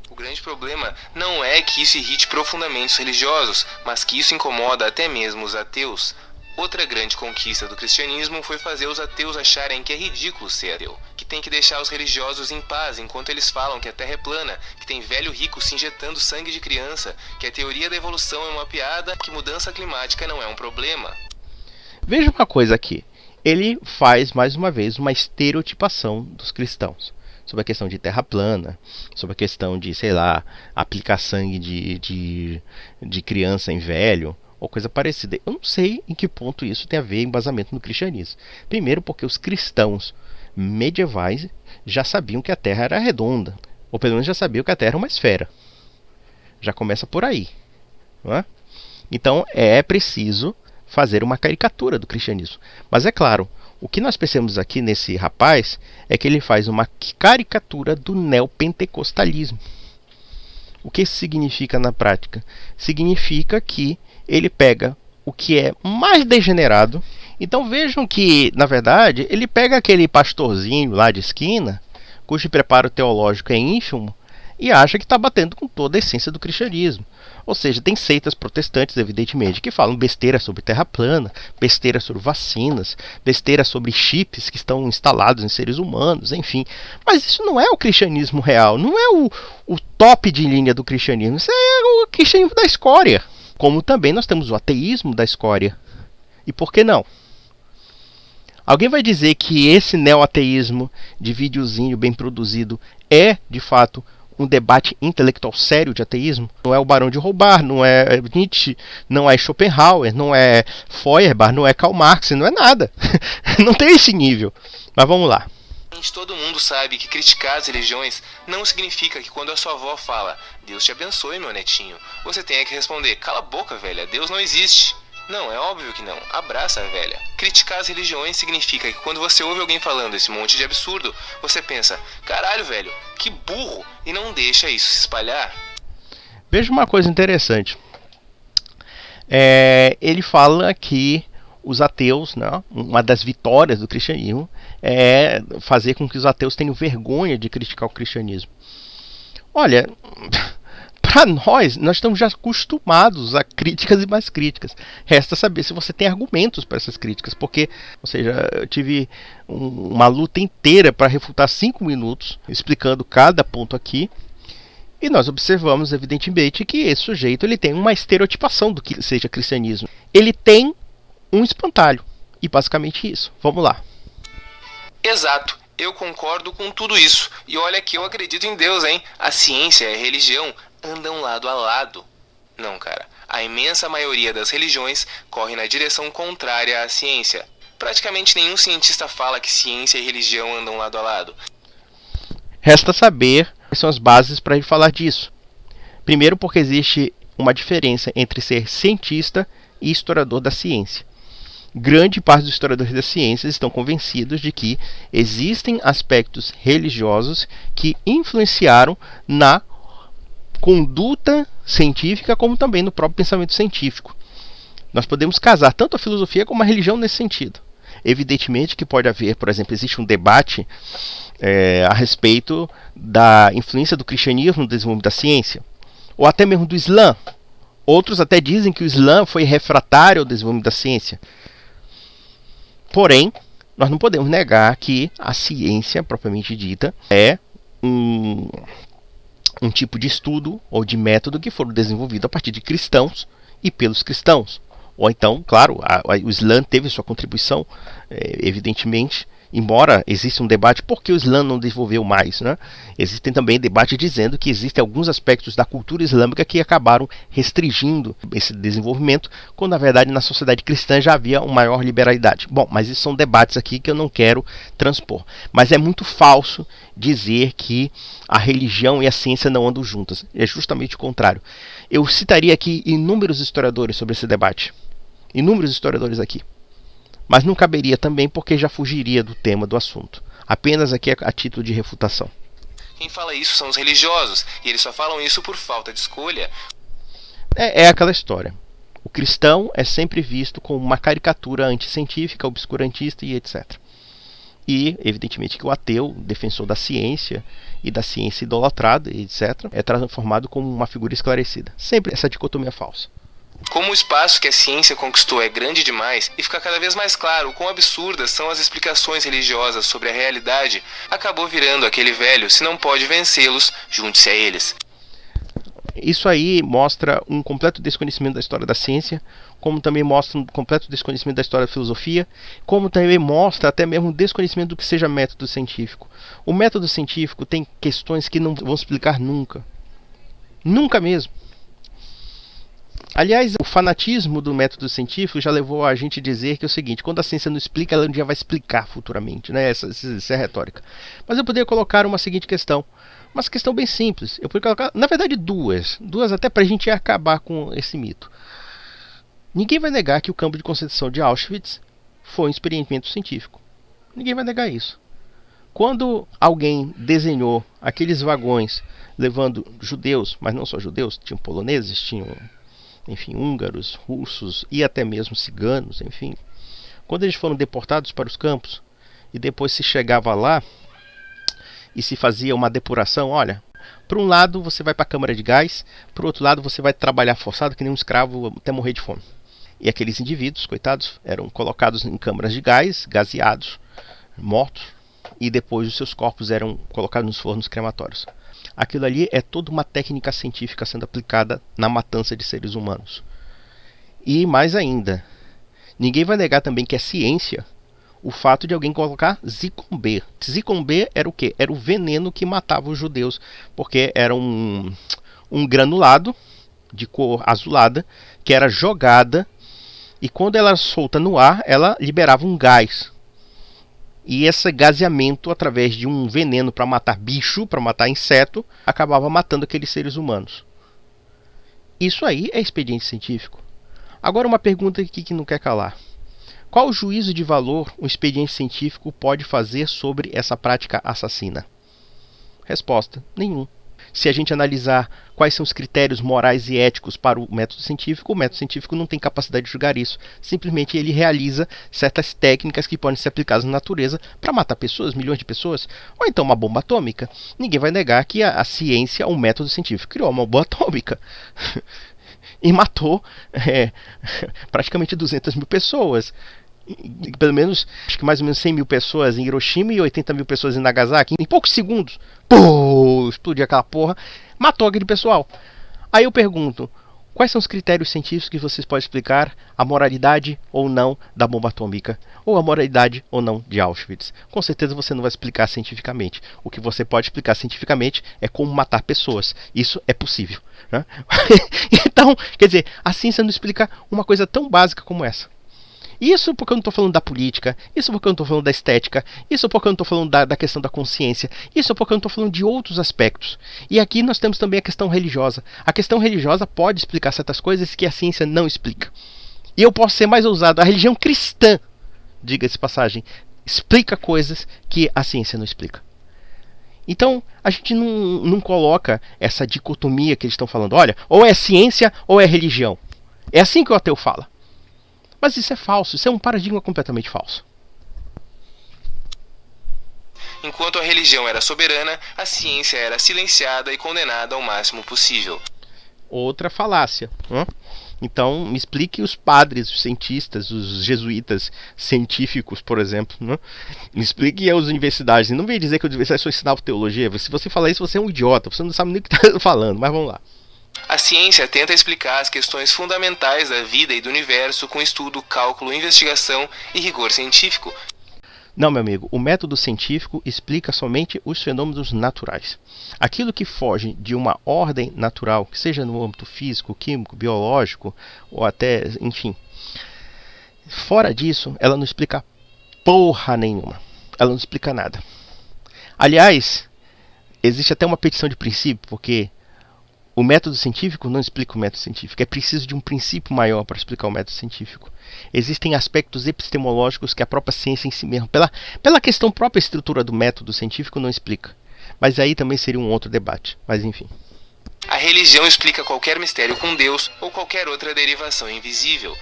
O grande problema não é que isso irrite profundamente os religiosos, mas que isso incomoda até mesmo os ateus. Outra grande conquista do cristianismo foi fazer os ateus acharem que é ridículo ser ateu, que tem que deixar os religiosos em paz enquanto eles falam que a Terra é plana, que tem velho rico se injetando sangue de criança, que a teoria da evolução é uma piada, que mudança climática não é um problema. Veja uma coisa aqui, ele faz mais uma vez uma estereotipação dos cristãos, sobre a questão de terra plana, sobre a questão de, aplicar sangue de criança em velho, ou coisa parecida. Eu não sei em que ponto isso tem a ver embasamento no cristianismo. Primeiro porque os cristãos medievais já sabiam que a Terra era redonda, ou pelo menos já sabiam que a Terra era uma esfera. Já começa por aí, não é? Então é preciso fazer uma caricatura do cristianismo. Mas é claro, o que nós percebemos aqui nesse rapaz é que ele faz uma caricatura do neopentecostalismo. O que isso significa na prática? Significa que ele pega o que é mais degenerado. Então vejam que, na verdade, ele pega aquele pastorzinho lá de esquina, cujo preparo teológico é ínfimo, e acha que está batendo com toda a essência do cristianismo. Ou seja, tem seitas protestantes, evidentemente, que falam besteira sobre terra plana, besteira sobre vacinas, besteira sobre chips que estão instalados em seres humanos, enfim. Mas isso não é o cristianismo real, não é o top de linha do cristianismo, isso é o cristianismo da escória. Como também nós temos o ateísmo da escória. E por que não? Alguém vai dizer que esse neo-ateísmo de videozinho bem produzido é, de fato, um debate intelectual sério de ateísmo? Não é o Barão de Roubar, não é Nietzsche, não é Schopenhauer, não é Feuerbach, não é Karl Marx, não é nada. Não tem esse nível. Mas vamos lá. Todo mundo sabe que criticar as religiões não significa que quando a sua avó fala Deus te abençoe, meu netinho, você tenha que responder cala a boca, velha, Deus não existe. Não, é óbvio que não. Abraça a velha. Criticar as religiões significa que quando você ouve alguém falando esse monte de absurdo, você pensa, caralho, velho, que burro, e não deixa isso se espalhar. Veja uma coisa interessante. Ele fala que os ateus, né, uma das vitórias do cristianismo é fazer com que os ateus tenham vergonha de criticar o cristianismo. Olha, para nós estamos já acostumados a críticas e mais críticas. Resta saber se você tem argumentos para essas críticas, porque, ou seja, eu tive uma luta inteira para refutar 5 minutos, explicando cada ponto aqui, e nós observamos, evidentemente, que esse sujeito ele tem uma estereotipação do que seja cristianismo. Ele tem um espantalho, e basicamente isso. Vamos lá. Exato. Eu concordo com tudo isso. E olha que eu acredito em Deus, hein? A ciência e a religião andam lado a lado. Não, cara. A imensa maioria das religiões corre na direção contrária à ciência. Praticamente nenhum cientista fala que ciência e religião andam lado a lado. Resta saber quais são as bases para ele falar disso. Primeiro, porque existe uma diferença entre ser cientista e historiador da ciência. Grande parte dos historiadores das ciências estão convencidos de que existem aspectos religiosos que influenciaram na conduta científica como também no próprio pensamento científico. Nós podemos casar tanto a filosofia como a religião nesse sentido. Evidentemente que pode haver, por exemplo, existe um debate a respeito da influência do cristianismo no desenvolvimento da ciência, ou até mesmo do Islã. Outros até dizem que o Islã foi refratário ao desenvolvimento da ciência. Porém, nós não podemos negar que a ciência, propriamente dita, é um tipo de estudo ou de método que foram desenvolvido a partir de cristãos e pelos cristãos. Ou então, claro, o Islã teve sua contribuição, evidentemente, embora exista um debate por que o Islã não desenvolveu mais, né? Existem também debates dizendo que existem alguns aspectos da cultura islâmica que acabaram restringindo esse desenvolvimento, quando na verdade na sociedade cristã já havia uma maior liberalidade. Bom, mas isso são debates aqui que eu não quero transpor. Mas é muito falso dizer que a religião e a ciência não andam juntas. É justamente o contrário. Eu citaria aqui inúmeros historiadores sobre esse debate. Inúmeros historiadores aqui. Mas não caberia também porque já fugiria do tema do assunto. Apenas aqui a título de refutação. Quem fala isso são os religiosos, e eles só falam isso por falta de escolha. É aquela história. O cristão é sempre visto como uma caricatura anticientífica, obscurantista e etc. E, evidentemente, que o ateu, defensor da ciência e da ciência idolatrada, etc., é transformado como uma figura esclarecida. Sempre essa dicotomia falsa. Como o espaço que a ciência conquistou é grande demais e fica cada vez mais claro o quão absurdas são as explicações religiosas sobre a realidade, acabou virando aquele velho, se não pode vencê-los, junte-se a eles. Isso aí mostra um completo desconhecimento da história da ciência, como também mostra um completo desconhecimento da história da filosofia, como também mostra até mesmo um desconhecimento do que seja método científico. O método científico tem questões que não vão explicar nunca. Nunca mesmo. Aliás, o fanatismo do método científico já levou a gente a dizer que é o seguinte: quando a ciência não explica, ela um dia vai explicar futuramente, né? Essa é a retórica. Mas eu poderia colocar uma seguinte questão, uma questão bem simples. Eu poderia colocar, na verdade, duas até para a gente acabar com esse mito. Ninguém vai negar que o campo de concentração de Auschwitz foi um experimento científico. Ninguém vai negar isso. Quando alguém desenhou aqueles vagões levando judeus, mas não só judeus, tinham poloneses, tinham, enfim, húngaros, russos e até mesmo ciganos, enfim. Quando eles foram deportados para os campos e depois se chegava lá e se fazia uma depuração, olha, Por um lado, você vai para a câmara de gás, por outro lado, você vai trabalhar forçado que nem um escravo até morrer de fome. E aqueles indivíduos, coitados, eram colocados em câmaras de gás, gaseados, mortos, e depois os seus corpos eram colocados nos fornos crematórios. Aquilo ali é toda uma técnica científica sendo aplicada na matança de seres humanos. E mais ainda, ninguém vai negar também que é ciência o fato de alguém colocar Zyklon B. Zyklon B era o quê? Era o veneno que matava os judeus, porque era um granulado de cor azulada que era jogada e quando ela era solta no ar, ela liberava um gás. E esse gaseamento, através de um veneno para matar bicho, para matar inseto, acabava matando aqueles seres humanos. Isso aí é expediente científico. Agora uma pergunta aqui que não quer calar. Qual o juízo de valor um expediente científico pode fazer sobre essa prática assassina? Resposta: nenhum. Se a gente analisar quais são os critérios morais e éticos para o método científico não tem capacidade de julgar isso. Simplesmente ele realiza certas técnicas que podem ser aplicadas na natureza para matar pessoas, milhões de pessoas, ou então uma bomba atômica. Ninguém vai negar que a ciência, o método científico, criou uma bomba atômica. E matou praticamente 200 mil pessoas. Pelo menos, acho que mais ou menos 100 mil pessoas em Hiroshima e 80 mil pessoas em Nagasaki. Em poucos segundos, explodiu aquela porra, matou aquele pessoal. Aí eu pergunto, quais são os critérios científicos que vocês podem explicar a moralidade ou não da bomba atômica? Ou a moralidade ou não de Auschwitz? Com certeza você não vai explicar cientificamente. O que você pode explicar cientificamente é como matar pessoas. Isso é possível, né? Então, quer dizer, a ciência não explica uma coisa tão básica como essa. Isso porque eu não estou falando da política, isso porque eu não estou falando da estética, isso porque eu não estou falando da questão da consciência, isso porque eu não estou falando de outros aspectos. E aqui nós temos também a questão religiosa. A questão religiosa pode explicar certas coisas que a ciência não explica. E eu posso ser mais ousado, a religião cristã, diga-se passagem, explica coisas que a ciência não explica. Então, a gente não coloca essa dicotomia que eles estão falando, olha, ou é ciência ou é religião. É assim que o ateu fala. Mas isso é falso, isso é um paradigma completamente falso. Enquanto a religião era soberana, a ciência era silenciada e condenada ao máximo possível. Outra falácia. Então, me explique os padres, os cientistas, os jesuítas científicos, por exemplo. Me explique as universidades. E não vem dizer que as universidades só ensinavam teologia. Se você falar isso, você é um idiota. Você não sabe nem o que está falando, mas vamos lá. A ciência tenta explicar as questões fundamentais da vida e do universo com estudo, cálculo, investigação e rigor científico. Não, meu amigo, o método científico explica somente os fenômenos naturais. Aquilo que foge de uma ordem natural, que seja no âmbito físico, químico, biológico, ou até, enfim. Fora disso, ela não explica porra nenhuma. Ela não explica nada. Aliás, existe até uma petição de princípio, porque o método científico não explica o método científico. É preciso de um princípio maior para explicar o método científico. Existem aspectos epistemológicos que a própria ciência em si mesma, pela questão própria estrutura do método científico, não explica. Mas aí também seria um outro debate. Mas enfim. A religião explica qualquer mistério com Deus ou qualquer outra derivação invisível.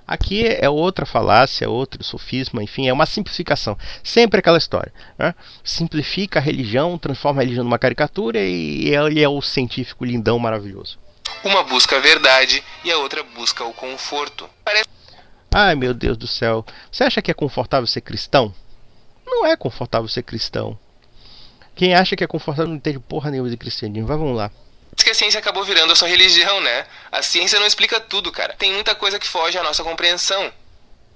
Aqui é outra falácia, outro sofisma, enfim, é uma simplificação. Sempre aquela história, né? Simplifica a religião, transforma a religião numa caricatura e ele é o científico lindão maravilhoso. Uma busca a verdade e a outra busca o conforto. Ai, meu Deus do céu. Você acha que é confortável ser cristão? Não é confortável ser cristão. Quem acha que é confortável não entende porra nenhuma de cristianismo. Vamos lá. Que a ciência acabou virando a sua religião, né? A ciência não explica tudo, cara. Tem muita coisa que foge à nossa compreensão.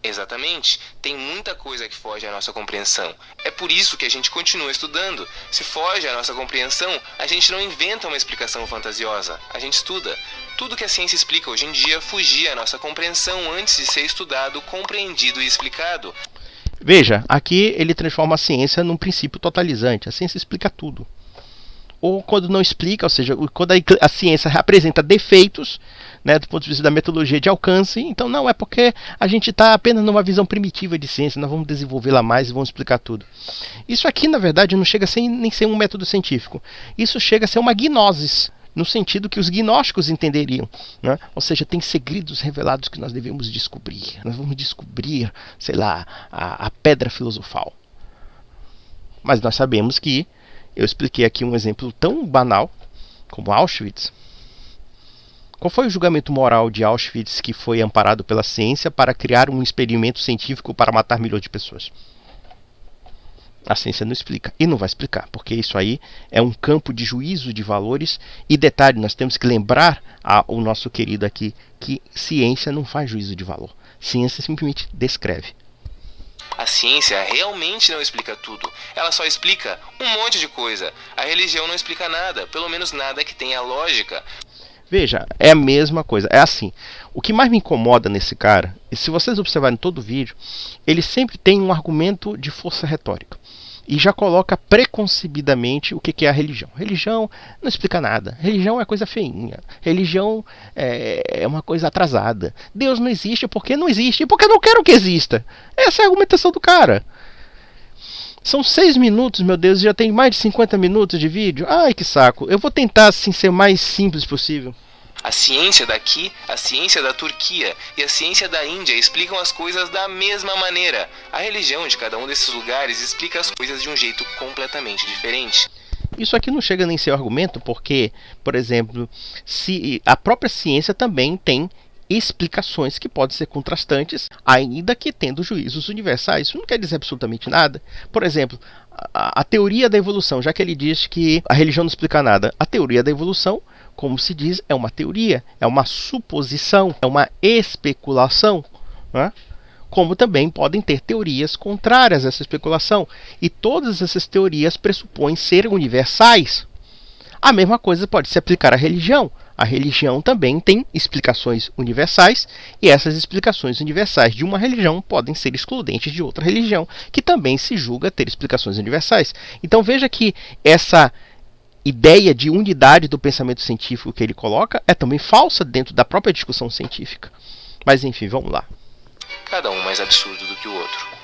Exatamente. Tem muita coisa que foge à nossa compreensão. É por isso que a gente continua estudando. Se foge à nossa compreensão, a gente não inventa uma explicação fantasiosa. A gente estuda. Tudo que a ciência explica hoje em dia fugia à nossa compreensão antes de ser estudado, compreendido e explicado. Veja, aqui ele transforma a ciência num princípio totalizante. A ciência explica tudo. Ou quando não explica, ou seja, quando a ciência apresenta defeitos, né, do ponto de vista da metodologia de alcance, então não, é porque a gente está apenas numa visão primitiva de ciência, nós vamos desenvolvê-la mais e vamos explicar tudo. Isso aqui, na verdade, não chega a ser, nem ser um método científico. Isso chega a ser uma gnosis, no sentido que os gnósticos entenderiam, né? Ou seja, tem segredos revelados que nós devemos descobrir. Nós vamos descobrir, sei lá, a pedra filosofal. Mas nós sabemos que eu expliquei aqui um exemplo tão banal, como Auschwitz. Qual foi o julgamento moral de Auschwitz que foi amparado pela ciência para criar um experimento científico para matar milhões de pessoas? A ciência não explica, e não vai explicar, porque isso aí é um campo de juízo de valores. E detalhe, nós temos que lembrar ao nosso querido aqui que ciência não faz juízo de valor. Ciência simplesmente descreve. A ciência realmente não explica tudo. Ela só explica um monte de coisa. A religião não explica nada, pelo menos nada que tenha lógica. Veja, é a mesma coisa. É assim, o que mais me incomoda nesse cara, e se vocês observarem todo o vídeo, ele sempre tem um argumento de força retórica. E já coloca preconcebidamente o que é a religião. Religião não explica nada. Religião é coisa feinha. Religião é uma coisa atrasada. Deus não existe porque não existe e porque eu não quero que exista. Essa é a argumentação do cara. São 6 minutos, meu Deus, e já tem mais de 50 minutos de vídeo. Ai, que saco. Eu vou tentar assim, ser o mais simples possível. A ciência daqui, a ciência da Turquia e a ciência da Índia explicam as coisas da mesma maneira. A religião de cada um desses lugares explica as coisas de um jeito completamente diferente. Isso aqui não chega nem a ser argumento, porque, por exemplo, se a própria ciência também tem explicações que podem ser contrastantes, ainda que tendo juízos universais. Isso não quer dizer absolutamente nada. Por exemplo, a teoria da evolução, já que ele diz que a religião não explica nada, a teoria da evolução, como se diz, é uma teoria, é uma suposição, é uma especulação, né? Como também podem ter teorias contrárias a essa especulação, e todas essas teorias pressupõem ser universais. A mesma coisa pode se aplicar à religião. A religião também tem explicações universais, e essas explicações universais de uma religião podem ser excludentes de outra religião, que também se julga ter explicações universais. Então veja que essa ideia de unidade do pensamento científico que ele coloca é também falsa dentro da própria discussão científica. Mas enfim, vamos lá. Cada um mais absurdo do que o outro.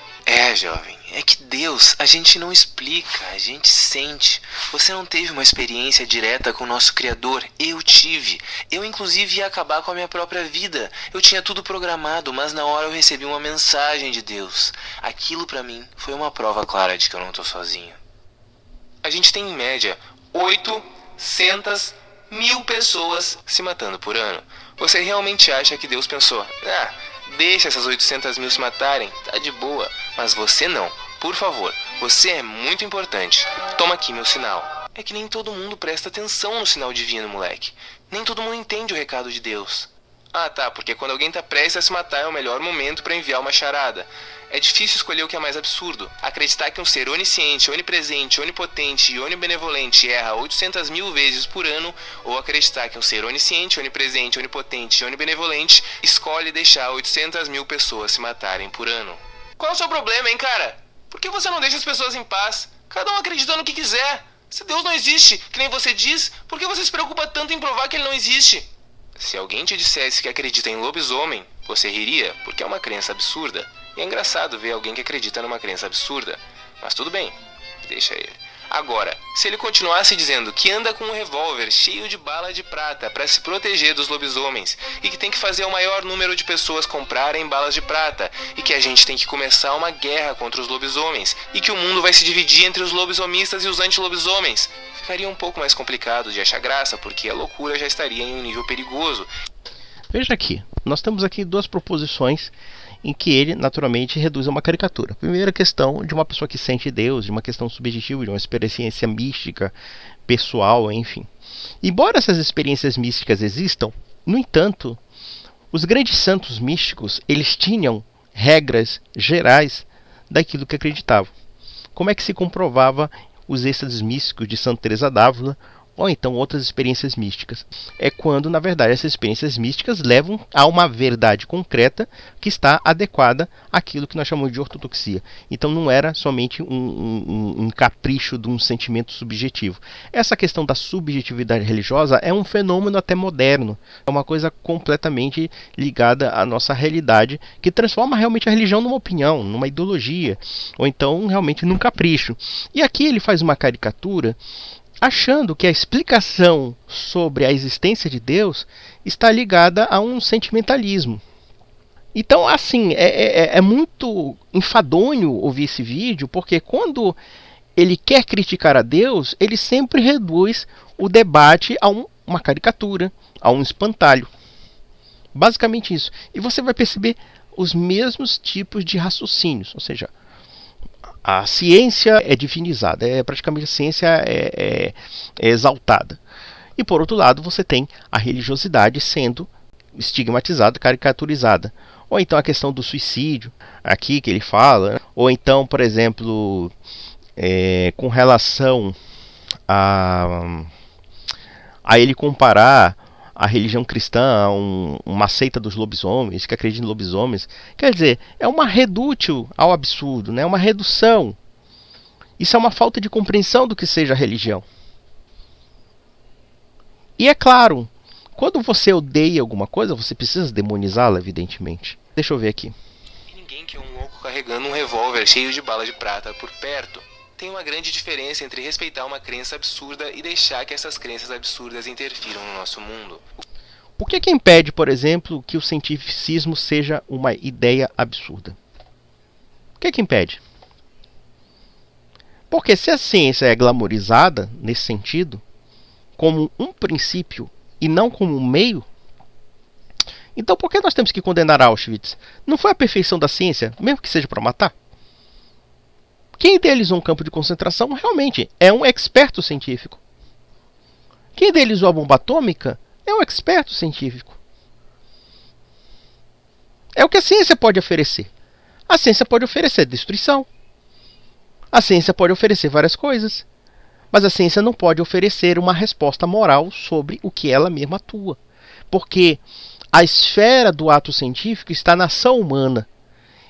Jovem, é que Deus a gente não explica, a gente sente. Você não teve uma experiência direta com o nosso Criador, eu tive. Eu inclusive ia acabar com a minha própria vida. Eu tinha tudo programado, mas na hora eu recebi uma mensagem de Deus. Aquilo pra mim foi uma prova clara de que eu não tô sozinho. A gente tem em média 800 mil pessoas se matando por ano. Você realmente acha que Deus pensou, deixa essas 800 mil se matarem, tá de boa. Mas você não. Por favor, você é muito importante. Toma aqui meu sinal. É que nem todo mundo presta atenção no sinal divino, moleque. Nem todo mundo entende o recado de Deus. Ah, tá, porque quando alguém tá prestes a se matar é o melhor momento pra enviar uma charada. É difícil escolher o que é mais absurdo. Acreditar que um ser onisciente, onipresente, onipotente e onibenevolente erra 800 mil vezes por ano, ou acreditar que um ser onisciente, onipresente, onipotente e onibenevolente escolhe deixar 800 mil pessoas se matarem por ano. Qual é o seu problema, hein, cara? Por que você não deixa as pessoas em paz? Cada um acredita no que quiser. Se Deus não existe, que nem você diz, por que você se preocupa tanto em provar que ele não existe? Se alguém te dissesse que acredita em lobisomem, você riria, porque é uma crença absurda. E é engraçado ver alguém que acredita numa crença absurda. Mas tudo bem, deixa ele. Agora, se ele continuasse dizendo que anda com um revólver cheio de bala de prata para se proteger dos lobisomens, e que tem que fazer o maior número de pessoas comprarem balas de prata, e que a gente tem que começar uma guerra contra os lobisomens, e que o mundo vai se dividir entre os lobisomistas e os antilobisomens, ficaria um pouco mais complicado de achar graça, porque a loucura já estaria em um nível perigoso. Veja aqui, nós temos aqui duas proposições em que ele, naturalmente, reduz a uma caricatura. Primeira questão de uma pessoa que sente Deus, de uma questão subjetiva, de uma experiência mística, pessoal, enfim. Embora essas experiências místicas existam, no entanto, os grandes santos místicos, eles tinham regras gerais daquilo que acreditavam. Como é que se comprovava os êxtases místicos de Santa Teresa d'Ávila, ou então outras experiências místicas? É quando, na verdade, essas experiências místicas levam a uma verdade concreta que está adequada àquilo que nós chamamos de ortodoxia. Então não era somente um capricho de um sentimento subjetivo. Essa questão da subjetividade religiosa é um fenômeno até moderno. É uma coisa completamente ligada à nossa realidade, que transforma realmente a religião numa opinião, numa ideologia, ou então realmente num capricho. E aqui ele faz uma caricatura achando que a explicação sobre a existência de Deus está ligada a um sentimentalismo. Então, assim, é muito enfadonho ouvir esse vídeo, porque quando ele quer criticar a Deus, ele sempre reduz o debate a uma caricatura, a um espantalho. Basicamente isso. E você vai perceber os mesmos tipos de raciocínios, ou seja, a ciência é divinizada, praticamente a ciência é exaltada. E por outro lado, você tem a religiosidade sendo estigmatizada, caricaturizada. Ou então a questão do suicídio, aqui que ele fala, ou então, por exemplo, com relação a ele comparar a religião cristã a uma seita dos lobisomens, que acredita em lobisomens. Quer dizer, é uma redútil ao absurdo, né? Uma redução. Isso é uma falta de compreensão do que seja a religião. E é claro, quando você odeia alguma coisa, você precisa demonizá-la, evidentemente. Deixa eu ver aqui. E ninguém que é um louco carregando um revólver cheio de bala de prata por perto. Tem uma grande diferença entre respeitar uma crença absurda e deixar que essas crenças absurdas interfiram no nosso mundo. O que impede, por exemplo, que o cientificismo seja uma ideia absurda? O que impede? Porque se a ciência é glamorizada nesse sentido, como um princípio e não como um meio, então por que nós temos que condenar Auschwitz? Não foi a perfeição da ciência, mesmo que seja para matar? Quem idealizou um campo de concentração realmente é um experto científico. Quem idealizou a bomba atômica é um experto científico. É o que a ciência pode oferecer. A ciência pode oferecer destruição. A ciência pode oferecer várias coisas. Mas a ciência não pode oferecer uma resposta moral sobre o que ela mesma atua. Porque a esfera do ato científico está na ação humana.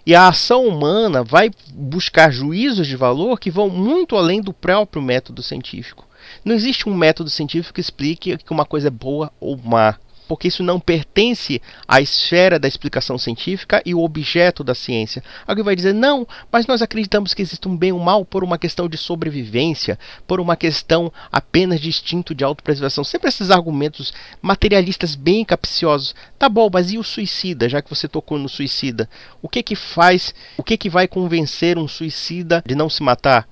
E a ação humana vai buscar juízos de valor que vão muito além do próprio método científico. Não existe um método científico que explique que uma coisa é boa ou má, porque isso não pertence à esfera da explicação científica e o objeto da ciência. Alguém vai dizer, não, mas nós acreditamos que existe um bem ou um mal por uma questão de sobrevivência, por uma questão apenas de instinto de autopreservação. Sempre esses argumentos materialistas bem capciosos. Tá bom, mas e o suicida, já que você tocou no suicida? O que faz, o que vai convencer um suicida de não se matar?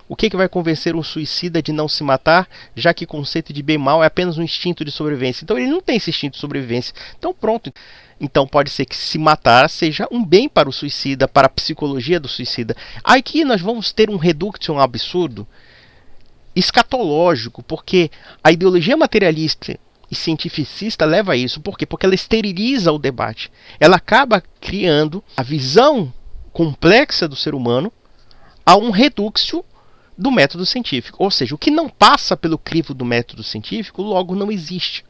O que vai convencer um suicida de não se matar, já que o conceito de bem e mal é apenas um instinto de sobrevivência? Então ele não tem esse instinto de sobrevivência. Então pronto. Então pode ser que se matar seja um bem para o suicida, para a psicologia do suicida. Aqui nós vamos ter um reduction absurdo, escatológico, porque a ideologia materialista e cientificista leva a isso. Por quê? Porque ela esteriliza o debate. Ela acaba criando a visão complexa do ser humano a um reduction do método científico. Ou seja, o que não passa pelo crivo do método científico, logo não existe.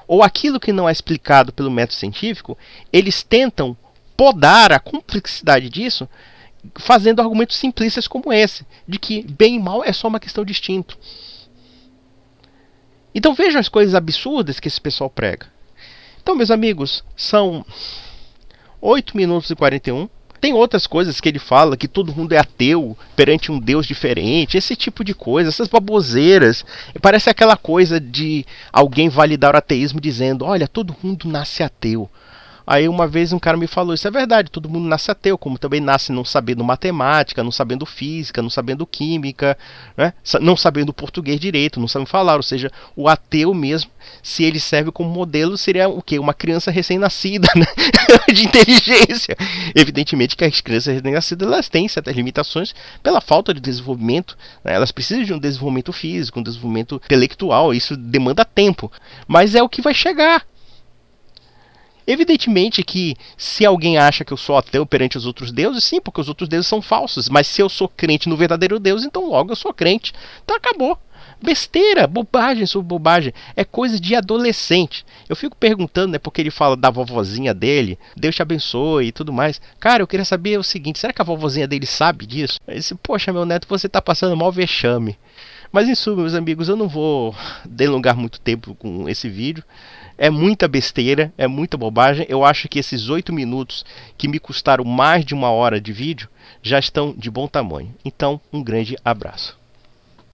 Ou aquilo que não é explicado pelo método científico, eles tentam podar a complexidade disso, fazendo argumentos simplistas como esse, de que bem e mal é só uma questão de instinto. Então vejam as coisas absurdas que esse pessoal prega. Então, meus amigos, são 8 minutos e 41. Tem outras coisas que ele fala, que todo mundo é ateu perante um Deus diferente, esse tipo de coisa, essas baboseiras. Parece aquela coisa de alguém validar o ateísmo dizendo, olha, todo mundo nasce ateu. Aí uma vez um cara me falou, isso é verdade, todo mundo nasce ateu, como também nasce não sabendo matemática, não sabendo física, não sabendo química, né? Não sabendo português direito, não sabendo falar. Ou seja, o ateu mesmo, se ele serve como modelo, seria o quê? Uma criança recém-nascida, né? De inteligência. Evidentemente que as crianças recém-nascidas elas têm certas limitações pela falta de desenvolvimento, né? Elas precisam de um desenvolvimento físico, um desenvolvimento intelectual, isso demanda tempo, mas é o que vai chegar. Evidentemente que se alguém acha que eu sou ateu perante os outros deuses, sim, porque os outros deuses são falsos. Mas se eu sou crente no verdadeiro Deus, então logo eu sou crente. Então acabou. Besteira, bobagem sobre bobagem. É coisa de adolescente. Eu fico perguntando, né, porque ele fala da vovozinha dele, Deus te abençoe e tudo mais. Cara, eu queria saber o seguinte, será que a vovozinha dele sabe disso? Ele disse, poxa, meu neto, você tá passando mal vexame. Mas em suma, meus amigos, eu não vou delongar muito tempo com esse vídeo. É muita besteira, é muita bobagem. Eu acho que esses 8 minutos, que me custaram mais de 1 hora de vídeo, já estão de bom tamanho. Então, um grande abraço.